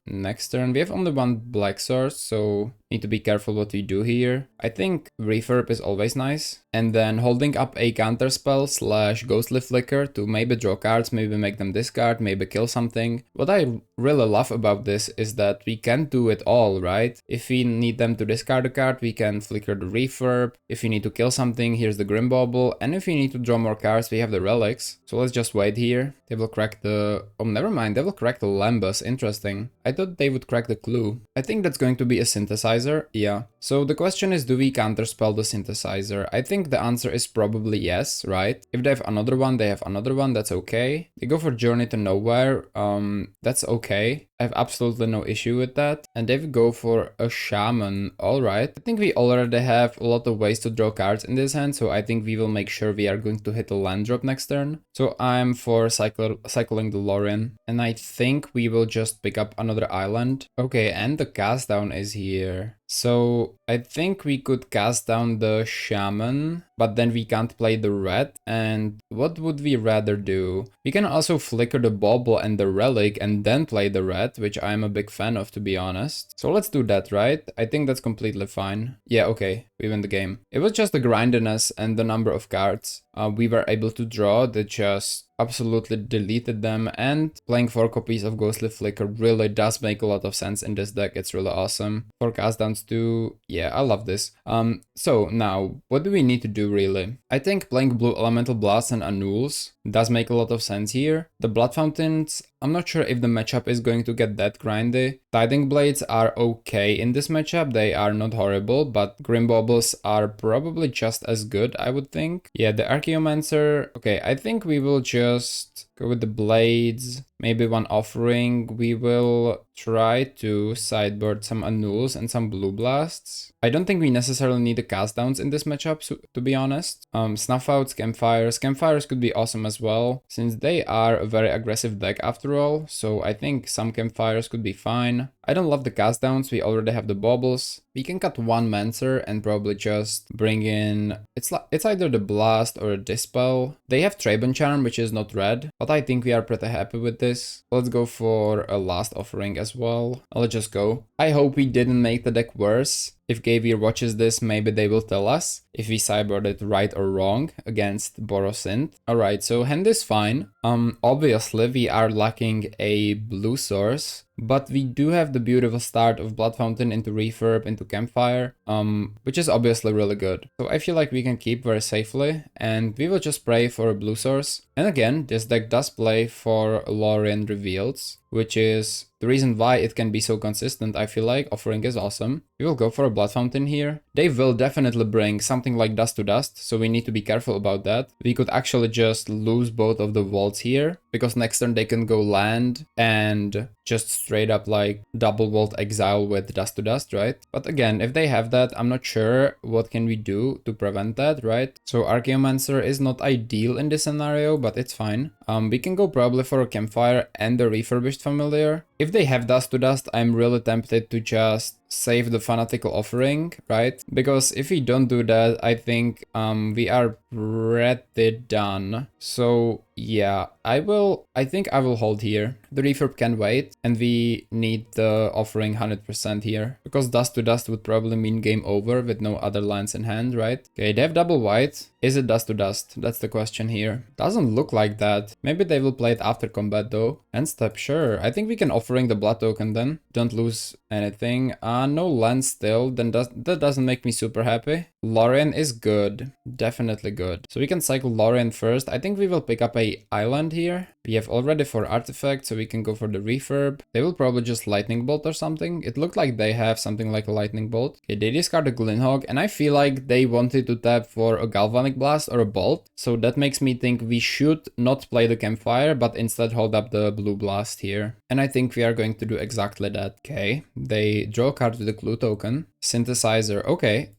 next turn. We have only 1 black source, so need to be careful what we do here. I think refurb is always nice. And then holding up a counter spell / ghostly flicker to maybe draw cards, maybe make them discard, maybe kill something. What I really love about this is that we can do it all, right? If we need them to discard a card, we can flicker the refurb. If we need to kill something, here's the Grimbauble. And if we need to draw more cards, we have the relics. So let's just wait here. They will crack the... oh, never mind. They will crack the Lambus. Interesting. I thought they would crack the clue. I think that's going to be a synthesizer. Yeah. So the question is, do we counterspell the synthesizer? I think the answer is probably yes, right? If they have another one, they have another one. That's okay. They go for Journey to Nowhere. That's okay. I have absolutely no issue with that. And they go for a Shaman. Alright. I think we already have a lot of ways to draw cards in this hand, so I think we will make sure we are going to hit a land drop next turn. So I'm for cycling the Lorien. And I think we will just pick up another island. Okay, and the cast down is here. So I think we could cast down the Shaman, but then we can't play the red. And what would we rather do? We can also flicker the Bauble and the Relic and then play the red, which I'm a big fan of, to be honest. So let's do that, right? I think that's completely fine. Yeah, okay, we win the game. It was just the grindiness and the number of cards. we were able to draw that just absolutely deleted them, and playing 4 copies of Ghostly Flicker really does make a lot of sense in this deck. It's really awesome. 4 cast downs too. Yeah, I love this. So now, what do we need to do really? I think playing blue Elemental Blast and Annuls does make a lot of sense here. The Blood Fountains, I'm not sure if the matchup is going to get that grindy. Tiding Blades are okay in this matchup, they are not horrible, but Grim Baubles are probably just as good, I would think. Yeah, the Archaeomancer, okay, I think we will just go with the Blades, maybe one Offering. We will try to sideboard some Annuls and some Blue Blasts. I don't think we necessarily need the cast downs in this matchup, so, to be honest. Snuff Outs, Campfires. Campfires could be awesome as well, since they are a very aggressive deck after all, so I think some Campfires could be fine. I don't love the cast downs, we already have the Baubles. We can cut one Mancer and probably just bring in... It's either the Blast or a Dispel. They have Trabon Charm, which is not red, but I think we are pretty happy with this. Let's go for a Last Offering as well. Let's just go. I hope we didn't make the deck worse. If Gavir watches this, maybe they will tell us if we sideboarded right or wrong against Borosynth. Alright, so hand is fine. Obviously we are lacking a blue source, but we do have the beautiful start of Blood Fountain into Refurb into Campfire, which is obviously really good. So I feel like we can keep very safely, and we will just pray for a blue source. And again, this deck does play for Lorien Reveals, which is the reason why it can be so consistent. I feel like Offering is awesome. We will go for a Blood Fountain here. They will definitely bring something like Dust to Dust, so we need to be careful about that. We could actually just lose both of the vaults here, because next turn they can go land and just straight up like double vault exile with Dust to Dust, right? But again, if they have that, I'm not sure what can we do to prevent that, right? So Archaeomancer is not ideal in this scenario, but it's fine. We can go probably for a Campfire and a Refurbished Familiar. If they have Dust to Dust, I'm really tempted to just save the Fanatical Offering, right? Because if we don't do that, I think we are pretty done. So yeah, I think I will hold here. The Refurb can wait, and we need the Offering 100% here, because Dust to Dust would probably mean game over with no other lands in hand, right? Okay, they have double white. Is it Dust to Dust? That's the question here. Doesn't look like that. Maybe they will play it after combat though. End step, sure. I think we can Offering the Blood Token then. Don't lose anything. No land still, then that doesn't make me super happy. Lorien is good, definitely good. So we can cycle Lorien first. I think we will pick up a island here. We have already 4 artifacts, so we can go for the Refurb. They will probably just Lightning Bolt or something. It looked like they have something like a Lightning Bolt. Okay, they discard a Glinhawk, and I feel like they wanted to tap for a Galvanic Blast or a Bolt. So that makes me think we should not play the Campfire, but instead hold up the Blue Blast here. And I think we are going to do exactly that. Okay, they draw a card with a Clue token. Synthesizer, okay,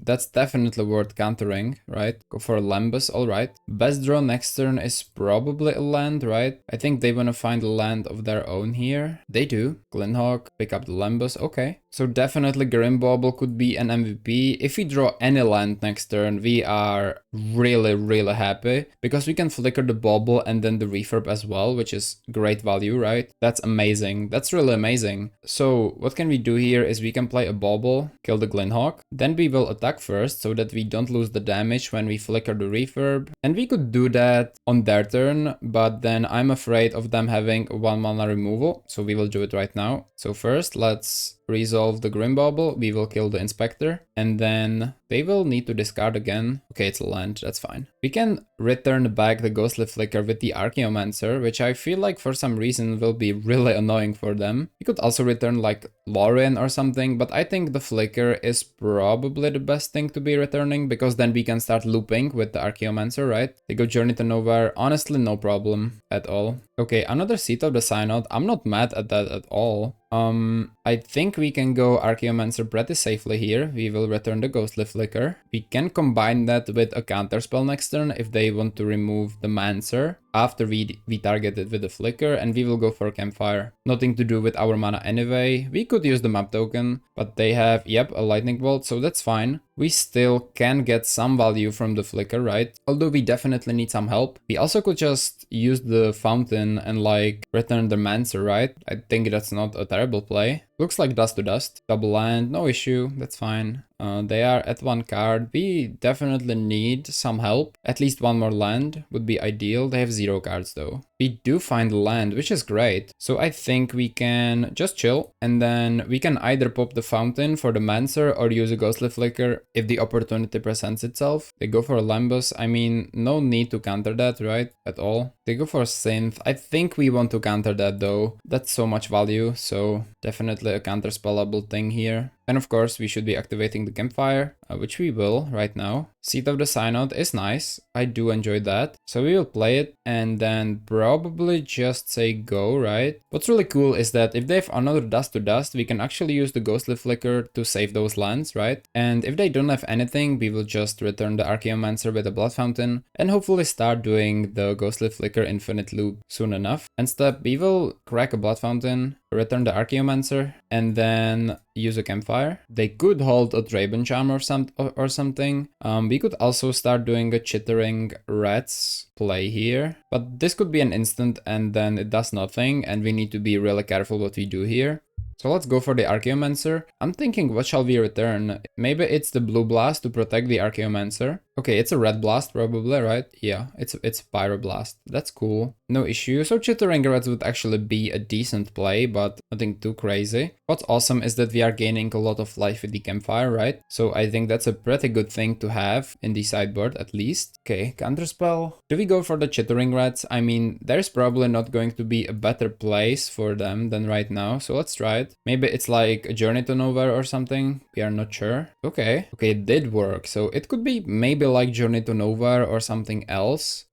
that's definitely worth countering, right? Go for a Lembas, alright. Best draw next turn is probably a land, right? I think they want to find a land of their own here. They do. Glinhawk, pick up the Lembas, okay. So definitely Grimbauble could be an MVP. If we draw any land next turn, we are really happy, because we can flicker the Bauble and then the Refurb as well, which is great value, right? That's amazing. That's really amazing. So what can we do here is we can play a Bauble, kill the Glinhawk, then we will attack first so that we don't lose the damage when we flicker the Refurb. And we could do that on their turn, but then I'm afraid of them having a 1 mana removal, so we will do it right now. So first, let's resolve the Grimbauble, we will kill the Inspector, and then they will need to discard again. Okay, it's a land, that's fine. We can return back the Ghostly Flicker with the Archaeomancer, which I feel like for some reason will be really annoying for them. We could also return like Lorien or something, but I think the Flicker is probably the best thing to be returning, because then we can start looping with the Archaeomancer, right? They go Journey to Nowhere, honestly no problem at all. Okay, another Seat of the Synod, I'm not mad at that at all. I think we can go Archaeomancer pretty safely here. We will return the Ghostly Flicker. We can combine that with a counterspell next turn if they want to remove the Mancer after we target it with the Flicker, and we will go for Campfire. Nothing to do with our mana anyway. We could use the map token, but they have, yep, a Lightning Bolt, so that's fine. We still can get some value from the Flicker, right? Although we definitely need some help. We also could just use the Fountain and like return the Mancer, right? I think that's not a terrible play. Looks like dust to dust. Double land, no issue, that's fine. They are at 1 card. We definitely need some help. At least 1 more land would be ideal. They have 0 cards though. We do find land, which is great. So I think we can just chill, and then we can either pop the fountain for the Mancer or use a Ghostly Flicker if the opportunity presents itself. They go for a Lambus. I mean, no need to counter that, right? At all. They go for a Synth. I think we want to counter that though. That's so much value, so definitely a counter spellable thing here. And of course, we should be activating the Campfire, which we will right now. Seat of the Synod is nice. I do enjoy that. So we will play it and then probably just say go, right? What's really cool is that if they have another Dust to Dust, we can actually use the Ghostly Flicker to save those lands, right? And if they don't have anything, we will just return the Archaeomancer with a Blood Fountain and hopefully start doing the Ghostly Flicker infinite loop soon enough. Instead, we will crack a Blood Fountain, return the Archaeomancer, and then use a Campfire. They could hold a Draven Charm or something. We could also start doing a Chittering Rats play here, but this could be an instant and then it does nothing, and we need to be really careful what we do here. So let's go for the Archaeomancer. I'm thinking, what shall we return? Maybe it's the Blue Blast to protect the Archaeomancer. Okay, it's a Red Blast probably, right? Yeah, it's Pyroblast. That's cool. No issue. So Chittering Rats would actually be a decent play, but nothing too crazy. What's awesome is that we are gaining a lot of life with the Campfire, right? So I think that's a pretty good thing to have in the sideboard at least. Okay, Counterspell. Do we go for the Chittering Rats? I mean, there's probably not going to be a better place for them than right now, so let's try it. Maybe it's like a Journey to Nowhere or something. We are not sure. Okay, it did work. So it could be maybe like Journey to Nowhere or something else.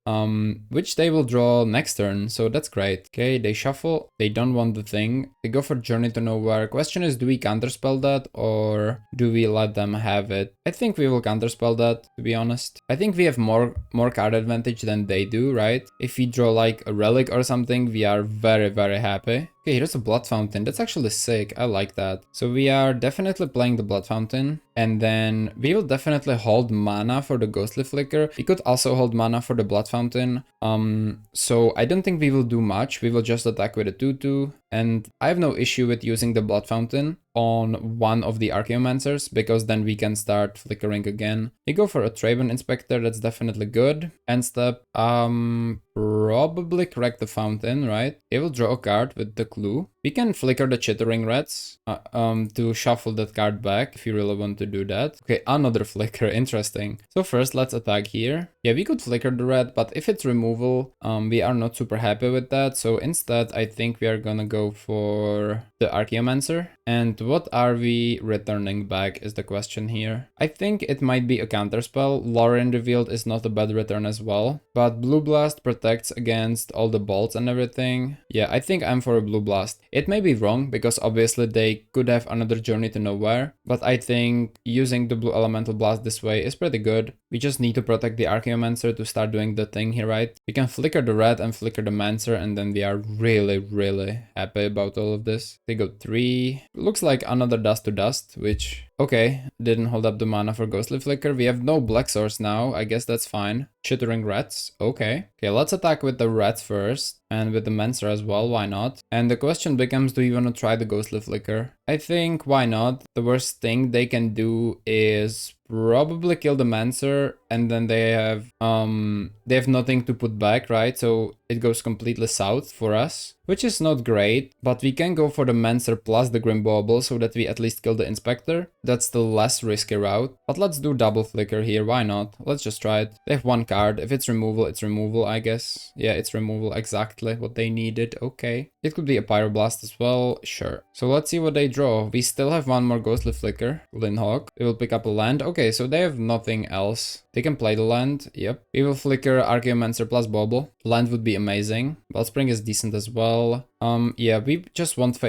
Which they will draw next turn, so that's great. Okay, they shuffle, they don't want the thing, they go for Journey to Nowhere. Question is, do we counterspell that or do we let them have it? I think we will counterspell that, to be honest. I think we have more card advantage than they do, right? If we draw like a Relic or something, we are very, very happy. Okay, here's a Blood Fountain. That's actually sick. I like that. So we are definitely playing the Blood Fountain. And then we will definitely hold mana for the Ghostly Flicker. We could also hold mana for the Blood Fountain. So I don't think we will do much. We will just attack with a 2/2. And I have no issue with using the Blood Fountain on one of the Archaeomancers, because then we can start flickering again. We go for a Traven Inspector. That's definitely good. End step. Probably correct the fountain, right? It will draw a card with the clue. We can flicker the Chittering Rats to shuffle that card back if you really want to do that. Okay, another flicker, interesting. So first let's attack here. Yeah, we could flicker the red, but if it's removal, we are not super happy with that. So instead, I think we are gonna go for the Archaeomancer. And what are we returning back is the question here. I think it might be a counterspell. Lauren Revealed is not a bad return as well, but Blue Blast protects against all the bolts and everything. Yeah, I think I'm for a Blue Blast. It may be wrong, because obviously they could have another Journey to Nowhere, but I think using the Blue Elemental Blast this way is pretty good. We just need to protect the Archaeomancer to start doing the thing here, right? We can flicker the red and flicker the Mancer, and then we are really, really happy about all of this. They go 3. Looks like another Dust to Dust, which, okay, didn't hold up the mana for Ghostly Flicker. We have no Black Source now, I guess that's fine. Chittering Rats, okay. Okay, let's attack with the Rats first, and with the Mancer as well, why not? And the question becomes, do you want to try the Ghostly Flicker? I think, why not? The worst thing they can do is probably kill the Mancer, and then they have nothing to put back, right? So it goes completely south for us, which is not great, but we can go for the Mancer plus the Grim Bauble so that we at least kill the Inspector. That's the less risky route, but let's do double flicker here, why not? Let's just try it. They have 1 card. If it's removal, I guess. Yeah, it's removal, exactly what they needed. Okay. It could be a Pyroblast as well, sure. So let's see what they draw. We still have 1 more Ghostly Flicker, Linhawk. We will pick up a land. Okay, so they have nothing else. They can play the land, yep. We will flicker Archaeomancer plus Bauble. Land would be amazing. Wellspring is decent as well. Yeah, we just won't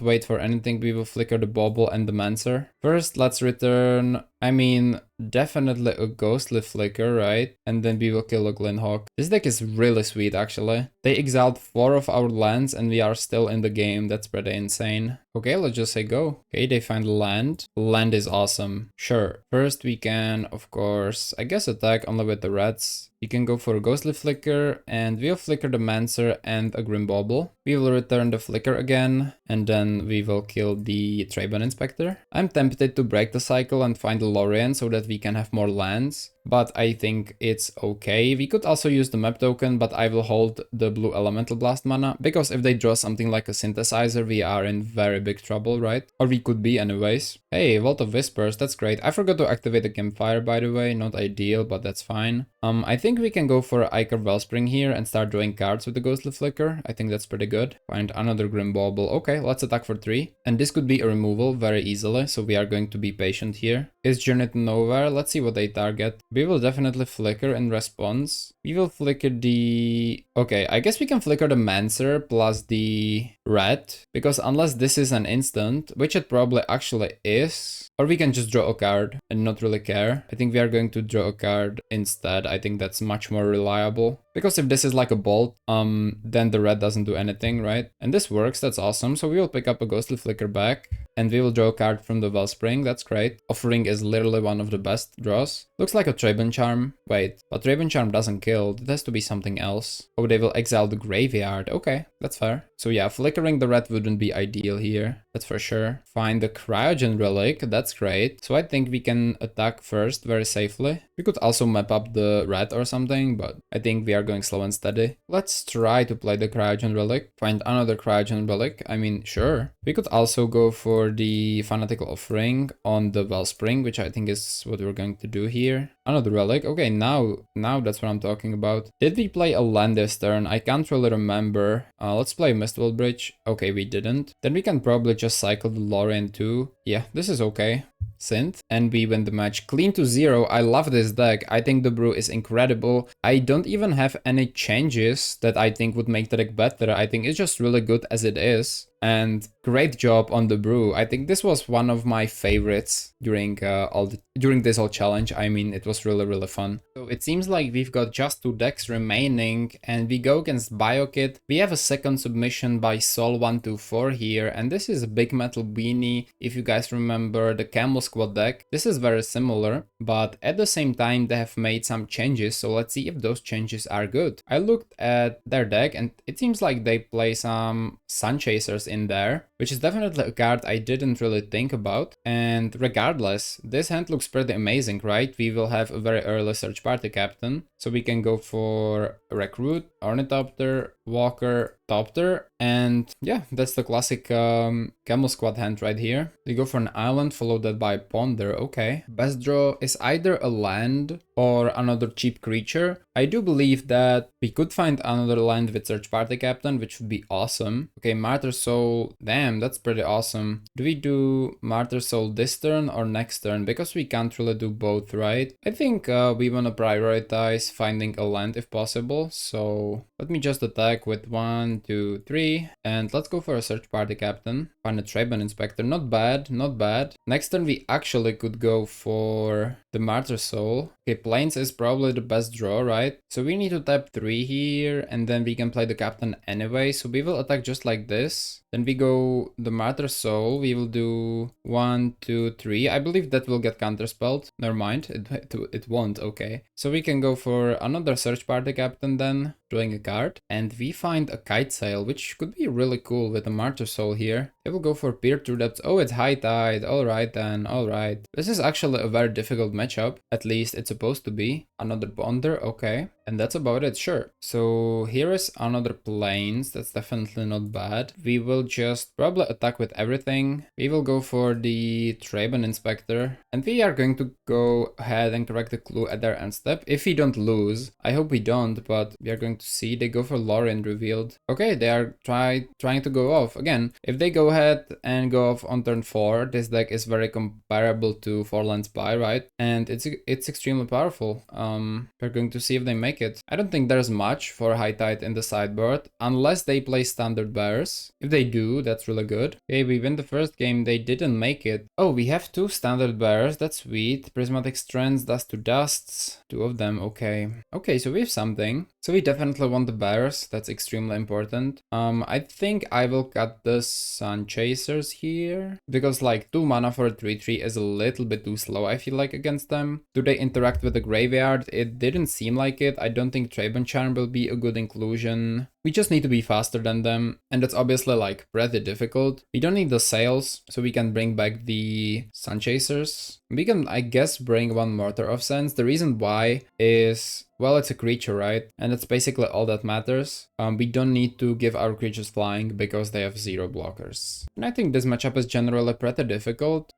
wait for anything. We will flicker the Bauble and the Mancer. First, let's return, I mean, definitely a Ghostly Flicker, right? And then we will kill a Glinhawk. This deck is really sweet, actually. They exiled 4 of our lands and we are still in the game. That's pretty insane. Okay, let's just say go. Okay, they find land. Land is awesome. Sure. First, we can, of course, I guess attack only with the reds. You can go for a Ghostly Flicker, and we'll flicker the Mancer and a Grim Bauble. We will return the Flicker again, and then we will kill the Trabon Inspector. I'm tempted to break the cycle and find the Lorien so that we can have more lands, but I think it's okay. We could also use the map token, but I will hold the blue Elemental Blast mana, because if they draw something like a Synthesizer, we are in very big trouble, right? Or we could be anyways. Hey, Vault of Whispers, that's great. I forgot to activate the Campfire, by the way, not ideal, but that's fine. I think we can go for Ichor Wellspring here and start drawing cards with the Ghostly Flicker. I think that's pretty good. Find another Grim Bauble. Okay, let's attack for 3. And this could be a removal very easily, so we are going to be patient here. Is Journey to Nowhere? Let's see what they target. We will definitely Flicker in response. We will Flicker the... Okay, I guess we can Flicker the Mancer plus the Red, because unless this is an instant, which it probably actually is, or we can just draw a card and not really care. I think we are going to draw a card instead. I think that's much more reliable. Because if this is like a bolt, then the red doesn't do anything, right? And this works, that's awesome. So we will pick up a Ghostly Flicker back, and we will draw a card from the Wellspring, that's great. Offering is literally one of the best draws. Looks like a Trabon Charm. Wait, but Trabon Charm doesn't kill, it has to be something else. Oh, they will exile the graveyard, okay, that's fair. So yeah, flickering the red wouldn't be ideal here, that's for sure. Find the Cryogen Relic, that's great. So I think we can attack first very safely. We could also map up the red or something, but I think we are going slow and steady. Let's try to play the Cryogen Relic. Find another Cryogen Relic, I mean, sure. We could also go for the Fanatical Offering on the Wellspring, which I think is what we're going to do here. Another Relic, okay, now that's what I'm talking about. Did we play a land this turn? I can't really remember. Let's play Mistwell Bridge. Okay, we didn't. Then we can probably just cycle the Lorien too. Yeah, this is okay. Synth, and we win the match clean to 0. I love this deck. I think the brew is incredible. I don't even have any changes that I think would make the deck better. I think it's just really good as it is. And great job on the brew. I think this was one of my favorites during this whole challenge. I mean, it was really fun. So it seems like we've got just 2 decks remaining, and we go against BioKit. We have a second submission by Sol124 here, and this is a Big Metal Weenie. If you guys remember the Camel Squad deck, this is very similar, but at the same time they have made some changes. So let's see if those changes are good. I looked at their deck, and it seems like they play some Sun Chasers in there, which is definitely a card I didn't really think about. And regardless, this hand looks pretty amazing, right? We will have a very early Search Party Captain, so we can go for Recruit, Ornithopter, Walker, Topter, and yeah, that's the classic Camel Squad hand right here. We go for an island, followed that by Ponder, okay. Best draw is either a land or another cheap creature. I do believe that we could find another land with Search Party Captain, which would be awesome. Okay, Martyr Soul, damn, that's pretty awesome. Do we do Martyr Soul this turn or next turn? Because we can't really do both, right? I think we want to prioritize finding a land if possible, so let me just attack with 1, 2, 3, and let's go for a Search Party Captain. Find a Trabon Inspector, not bad, not bad. Next turn we actually could go for the Martyr Soul. Okay, Plains is probably the best draw, right? So we need to tap 3 here, and then we can play the Captain anyway, so we will attack just like this. Then we go the Martyr Soul, we will do 1, 2, 3. I believe that will get counterspelled. Never mind, it won't, okay. So we can go for another Search Party Captain then, drawing a card. And we find a Kite Sail, which could be really cool with a Martyr Soul here. They will go for Peer Through Depths. Oh, it's High Tide, alright then, alright. This is actually a very difficult matchup, at least it's supposed to be. Another Ponder, okay. And that's about it, sure. So here is another Plains, that's definitely not bad. We will just probably attack with everything. We will go for the Trabon Inspector. And we are going to go ahead and correct the clue at their end step. If we don't lose, I hope we don't, but we are going to see. They go for Lorien Revealed. Okay, they are trying to go off. Again, if they go ahead and go off on turn 4, this deck is very comparable to 4-land Spy, right? And it's extremely powerful. We're going to see if they make it. I don't think there's much for High Tide in the sideboard, unless they play Standard Bears. If they do, that's really good. Okay, we win the first game, they didn't make it. Oh, we have 2 Standard Bears, that's sweet. Prismatic Strands, Dust to Dusts, 2 of them, okay. Okay, so we have something. So we definitely want the Bears, that's extremely important. I think I will cut the Sun Chasers here, because like 2 mana for a 3/3 is a little bit too slow, I feel like, against them. Do they interact with the graveyard? It didn't seem like it. I don't think Trabon Charm will be a good inclusion. We just need to be faster than them, and that's obviously like pretty difficult. We don't need the sails, so we can bring back the Sun Chasers. We can, I guess, bring one Mortar of Sands. The reason why is, well, it's a creature, right? And that's basically all that matters. We don't need to give our creatures flying because they have 0 blockers. And I think this matchup is generally pretty difficult.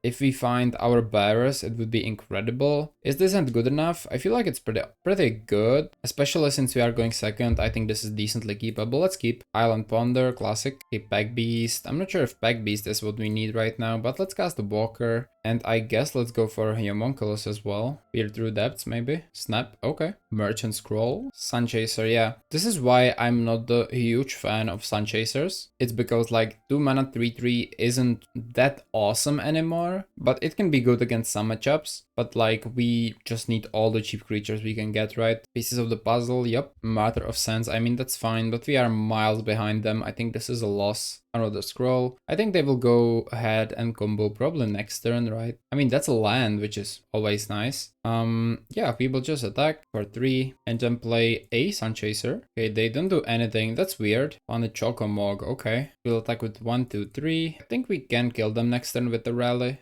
If we find our bearers, it would be incredible. Is this not good enough? I feel like it's pretty good, especially since we are going second. I think this is decently keepable. Let's keep Island Ponder, classic. Keep Pack Beast. I'm not sure if Pack Beast is what we need right now, but let's cast the Walker. And I guess let's go for Homunculus as well. Peer through depths, maybe. Snap, okay. Merchant Scroll. Sun Chaser, yeah. This is why I'm not the huge fan of Sun Chasers. It's because like 2 mana 3/3 isn't that awesome anymore, but it can be good against some matchups. But like we just need all the cheap creatures we can get, right? Pieces of the puzzle, yep. Matter of Sands, I mean that's fine, but we are miles behind them. I think this is a loss. Another scroll. I think they will go ahead and combo probably next turn, right? I mean, that's a land, which is always nice. Yeah, we will just attack for 3 and then play a Sun Chaser. Okay, they don't do anything. That's weird. On a Chocomog, okay. We'll attack with 1, 2, 3. I think we can kill them next turn with the rally.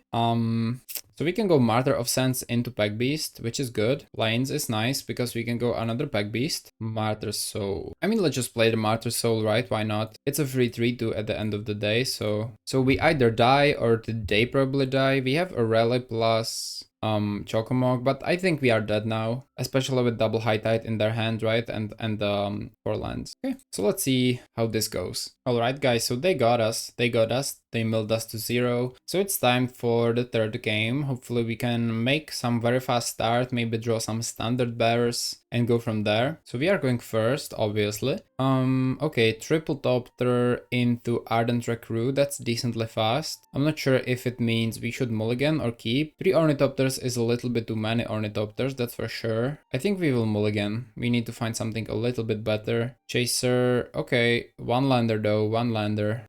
So we can go Martyr of Sands into Pack Beast, which is good. Lanes is nice because we can go another Pack Beast. Martyr Soul. I mean, let's just play the Martyr Soul, right? Why not? It's a free 3/2 at the end of the day, so we either die or they probably die. We have a Rally plus Chocomog, but I think we are dead now, especially with double High Tide in their hand, right? And 4 lands. Okay, so let's see how this goes. All right, guys, so they got us. They milled us to 0. So it's time for the third game. Hopefully we can make some very fast start, maybe draw some standard bearers and go from there. So we are going first, obviously. Okay, triple Topter into Ardent Recruit. That's decently fast. I'm not sure if it means we should mulligan or keep. 3 Ornithopters is a little bit too many Ornithopters, that's for sure. I think we will mulligan. We need to find something a little bit better. Chaser, okay, 1 lander though, 1 lander.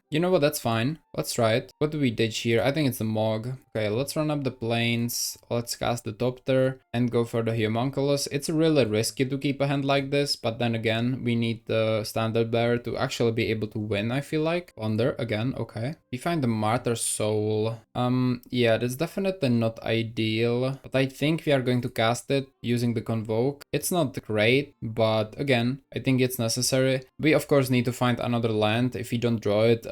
You know what, that's fine. Let's try it. What do we ditch here? I think it's the Mog. Okay, let's run up the plains. Let's cast the Topter and go for the Homunculus. It's really risky to keep a hand like this, but then again, we need the standard bearer to actually be able to win, I feel like. Wonder again, okay. We find the Martyr Soul. Yeah, that's definitely not ideal, but I think we are going to cast it using the Convoke. It's not great, but again, I think it's necessary. We of course need to find another land. If we don't draw it,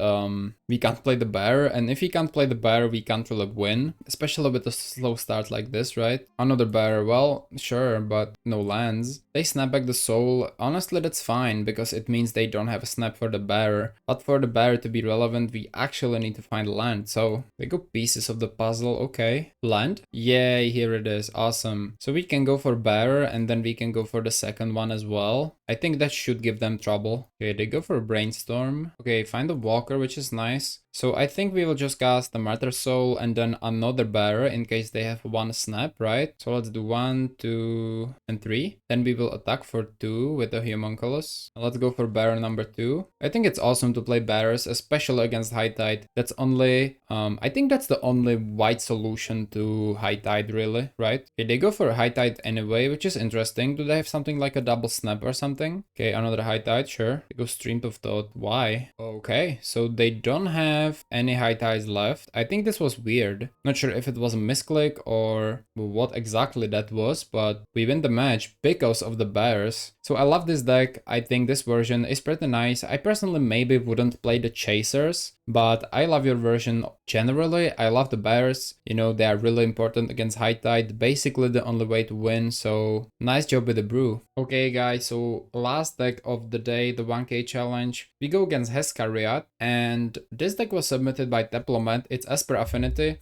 we can't play the bearer, and if we can't play the bearer, we can't really win, especially with a slow start like this, right? Another bearer, well, sure, but no lands. They snap back the soul. Honestly, that's fine, because it means they don't have a snap for the bearer. But for the bearer to be relevant, we actually need to find land. So we go pieces of the puzzle, okay. Land? Yay, here it is, awesome. So we can go for bearer, and then we can go for the second one as well. I think that should give them trouble. Okay, they go for a Brainstorm. Okay, find a Walker, which is nice. So I think we will just cast the Martyr Soul and then another bearer in case they have 1 snap, right? So let's do 1, 2, and 3. Then we will attack for 2 with the Homunculus. Let's go for bearer number 2. I think it's awesome to play bearers, especially against High Tide. That's only, I think that's the only white solution to High Tide, really, right? Okay, they go for a High Tide anyway, which is interesting. Do they have something like a double snap or something? Okay, another High Tide, sure. They go Stream of Thought. Why? Okay, so they don't have any High Tides left. I think this was weird. Not sure if it was a misclick or what exactly that was, but we win the match because of the bears. So I love this deck. I think this version is pretty nice. I personally maybe wouldn't play the Chasers, but I love your version generally. I love the bears. You know, they are really important against High Tide. Basically the only way to win. So nice job with the brew. Okay guys, so last deck of the day, the 1k challenge. We go against Heskariat, and this deck was submitted by Teplomet. It's Esper Affinity.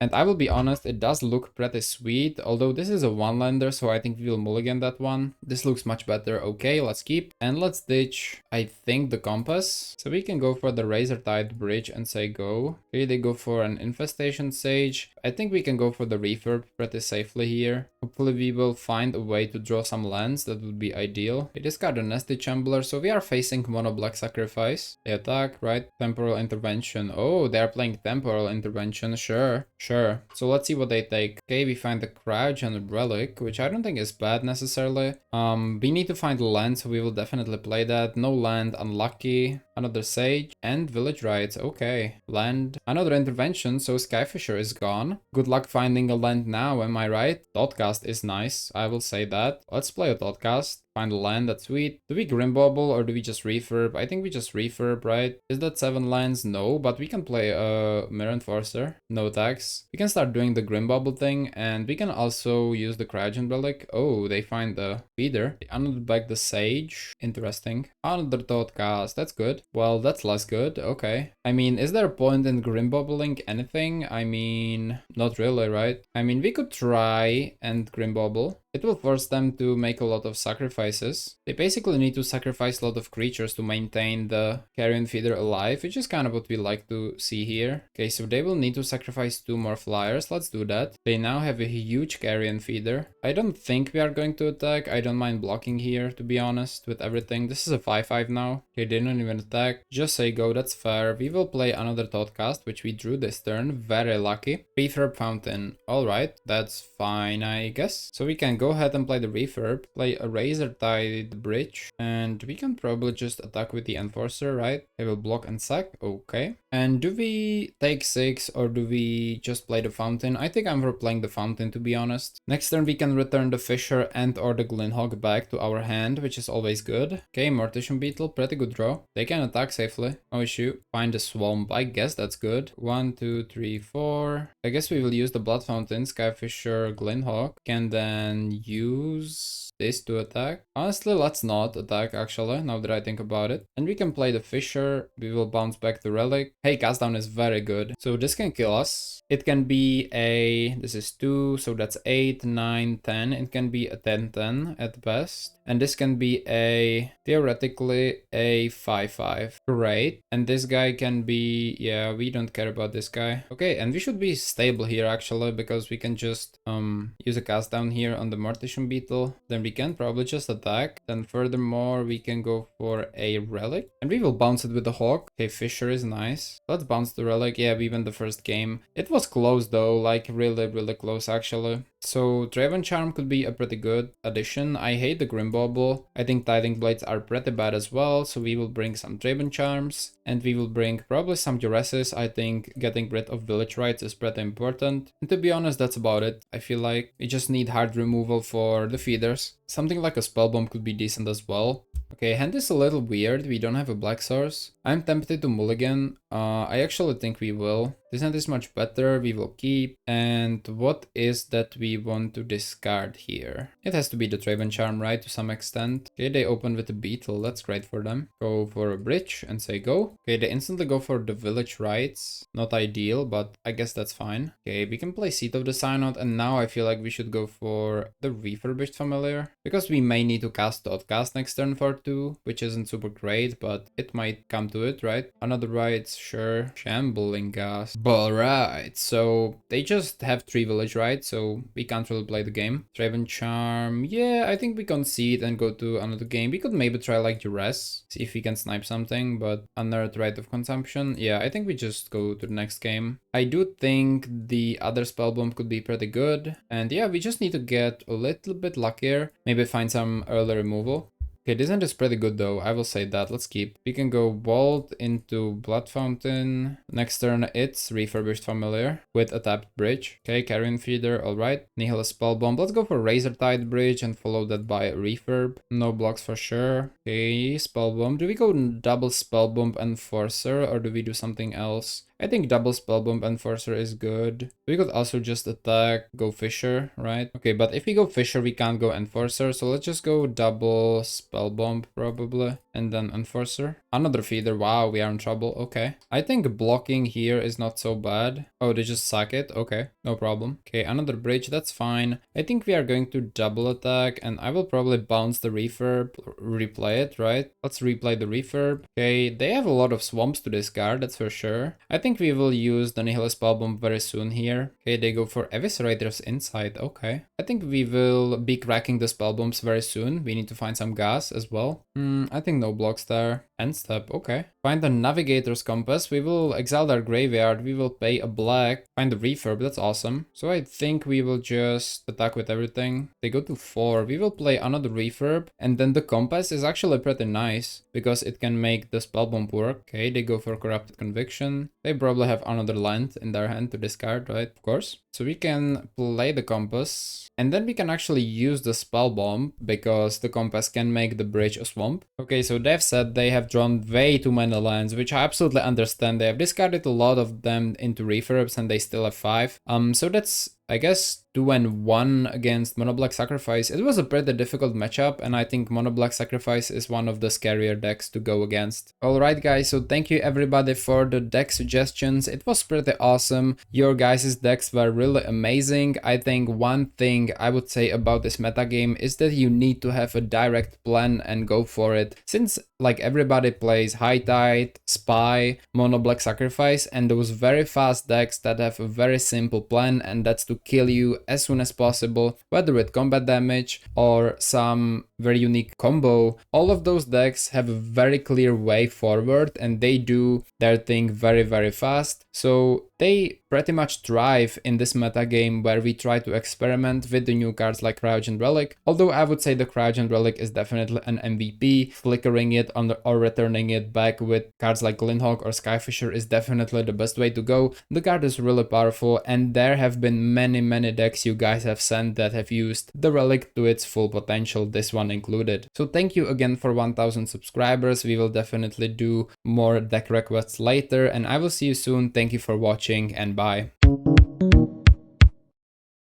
And I will be honest, it does look pretty sweet, although this is a 1-lander, so I think we will mulligan that one. This looks much better. Okay, let's keep. And let's ditch, I think, the Compass. So we can go for the Razortide Bridge and say go. Okay, they go for an Infestation Sage. I think we can go for the Refurb pretty safely here. Hopefully we will find a way to draw some lands. That would be ideal. They discard a Nasty Chambler, so we are facing Mono Black Sacrifice. They attack, right? Temporal Intervention. Oh, they are playing Temporal Intervention. Sure. Sure. So let's see what they take. Okay, we find the Crouch and Relic, which I don't think is bad necessarily. We need to find land, so we will definitely play that. No land, unlucky. Another Sage and Village Rights. Okay, land. Another intervention, so Skyfisher is gone. Good luck finding a land now, am I right? Thoughtcast is nice, I will say that. Let's play a Thoughtcast. Find a land, that's sweet. Do we Grimbobble or do we just refurb? I think we just refurb, right? Is that 7 lands? No, but we can play a Mirror Enforcer. No tax. We can start doing the Grimbobble thing, and we can also use the Crouch and Relic. Oh, they find the feeder. They unload back the Sage. Interesting. Another Thoughtcast, that's good. Well, that's less good, okay. I mean, is there a point in Grimbobbling anything? I mean, not really, right? I mean, we could try and Grimbobble. It will force them to make a lot of sacrifices. They basically need to sacrifice a lot of creatures to maintain the Carrion Feeder alive, which is kind of what we like to see here. Okay, so they will need to sacrifice 2 more flyers. Let's do that. They now have a huge Carrion Feeder. I don't think we are going to attack. I don't mind blocking here, to be honest, with everything. This is a 5-5 now. Okay, they don't even attack. Just say go, that's fair. We will play another Thoughtcast, which we drew this turn. Very lucky. Refurb Fountain. Alright, that's fine, I guess. So we can go ahead and play the refurb, play a Razor-Tide Bridge, and we can probably just attack with the Enforcer, right? They will block and sack, okay. And do we take 6 or do we just play the Fountain? I think I'm for playing the Fountain, to be honest. Next turn we can return the Fisher and or the Glinhawk back to our hand, which is always good. Okay, Mortician Beetle, pretty good draw. They can attack safely, no issue. Find the Swamp, I guess that's good. 1, 2, 3, 4. I guess we will use the Blood Fountain, Skyfisher, Glinhawk. Can then use this to attack. Honestly, let's not attack actually, now that I think about it. And we can play the Fisher. We will bounce back the Relic. Hey, Cast Down is very good. So this can kill us. It can be a... This is 2, so that's 8, 9, 10. It can be a 10-10 at best. And this can be a... Theoretically, a 5-5. Great. And this guy can be... Yeah, we don't care about this guy. Okay, and we should be stable here actually, because we can just use a Cast Down here on the Mortician Beetle. Then we can probably just attack. Then furthermore, we can go for a Relic. And we will bounce it with the Hawk. Okay, Fisher is nice. Let's bounce the Relic. Yeah, we won the first game. It was close though, like really close actually. So Draven Charm could be a pretty good addition. I hate the Grimbobble. I think Tiding Blades are pretty bad as well, so we will bring some Draven Charms. And we will bring probably some Duresses. I think getting rid of Village Rights is pretty important. And to be honest, that's about it. I feel like we just need hard removal for the feeders. Something like a Spellbomb could be decent as well. Okay, hand is a little weird. We don't have a black source. I'm tempted to mulligan. I actually think we will. This hand is much better. We will keep. And what is that we want to discard here? It has to be the Draven Charm, right? To some extent. Okay, they open with a Beetle. That's great for them. Go for a Bridge and say go. Okay, they instantly go for the Village Rights. Not ideal, but I guess that's fine. Okay, we can play Seat of the Synod. And now I feel like we should go for the Refurbished Familiar. Because we may need to cast Thoughtcast next turn for 2, which isn't super great, but it might come to it, right? Another Rights, sure. Shambling Gas. Alright, so they just have 3 Village Rights, so we can't really play the game. Draven Charm, yeah, I think we concede and go to another game. We could maybe try like Duress, see if we can snipe something, but Unearthed Right of Consumption, yeah, I think we just go to the next game. I do think the other Spellbomb could be pretty good, and yeah, we just need to get a little bit luckier, maybe find some early removal. Okay, this hand is pretty good though, I will say that. Let's keep. We can go Bolt into Blood Fountain. Next turn it's Refurbished Familiar with a tapped Bridge. Okay, Carrion Feeder, alright. Nihilist Spellbomb. Let's go for Razor-Tide Bridge and follow that by a Refurb. No blocks for sure. Okay, Spellbomb. Do we go double Spellbomb Enforcer or do we do something else? I think double Spellbomb Enforcer is good. We could also just attack, go Fisher, right? Okay, but if we go Fisher, we can't go Enforcer. So let's just go double Spellbomb probably. And then Enforcer. Another feeder. Wow, we are in trouble. Okay. I think blocking here is not so bad. Oh, they just sack it. Okay, no problem. Okay, another bridge. That's fine. I think we are going to double attack. And I will probably bounce the refurb, replay it, right? Let's replay the refurb. Okay, they have a lot of swamps to discard, that's for sure. I think we will use the Nihilist Spellbomb very soon here. Okay, they go for Eviscerator's Insight. Okay. I think we will be cracking the Spellbombs very soon. We need to find some gas as well. I think no blocks there. End step. Okay. Find the Navigator's Compass. We will exile their graveyard. We will pay a black. Find the Refurb. That's awesome. So I think we will just attack with everything. They go to 4. We will play another Refurb. And then the Compass is actually pretty nice because it can make the Spell Bomb work. Okay, they go for Corrupted Conviction. They probably have another land in their hand to discard, right? Of course. So we can play the Compass. And then we can actually use the Spell Bomb because the Compass can make the bridge a swamp. Okay, so they've said they have drawn way too many lands, which I absolutely understand. They have discarded a lot of them into refurbs and they still have 5. So that's, I guess, 2-1 against Mono Black Sacrifice. It was a pretty difficult matchup, and I think Mono Black Sacrifice is one of the scarier decks to go against. Alright guys, so thank you everybody for the deck suggestions. It was pretty awesome. Your guys' decks were really amazing. I think one thing I would say about this metagame is that you need to have a direct plan and go for it. Since like everybody plays High Tide, Spy, Mono Black Sacrifice, and those very fast decks that have a very simple plan, and that's to kill you as soon as possible, whether with combat damage or some very unique combo. All of those decks have a very clear way forward and they do their thing very fast. So they pretty much thrive in this meta game where we try to experiment with the new cards like Cryogen Relic. Although I would say the Cryogen Relic is definitely an MVP. Flickering it or returning it back with cards like Glinthawk or Skyfisher is definitely the best way to go. The card is really powerful and there have been many decks you guys have sent that have used the Relic to its full potential, this one included. So thank you again for 1000 subscribers. We will definitely do more deck requests later and I will see you soon. Thank you for watching and bye.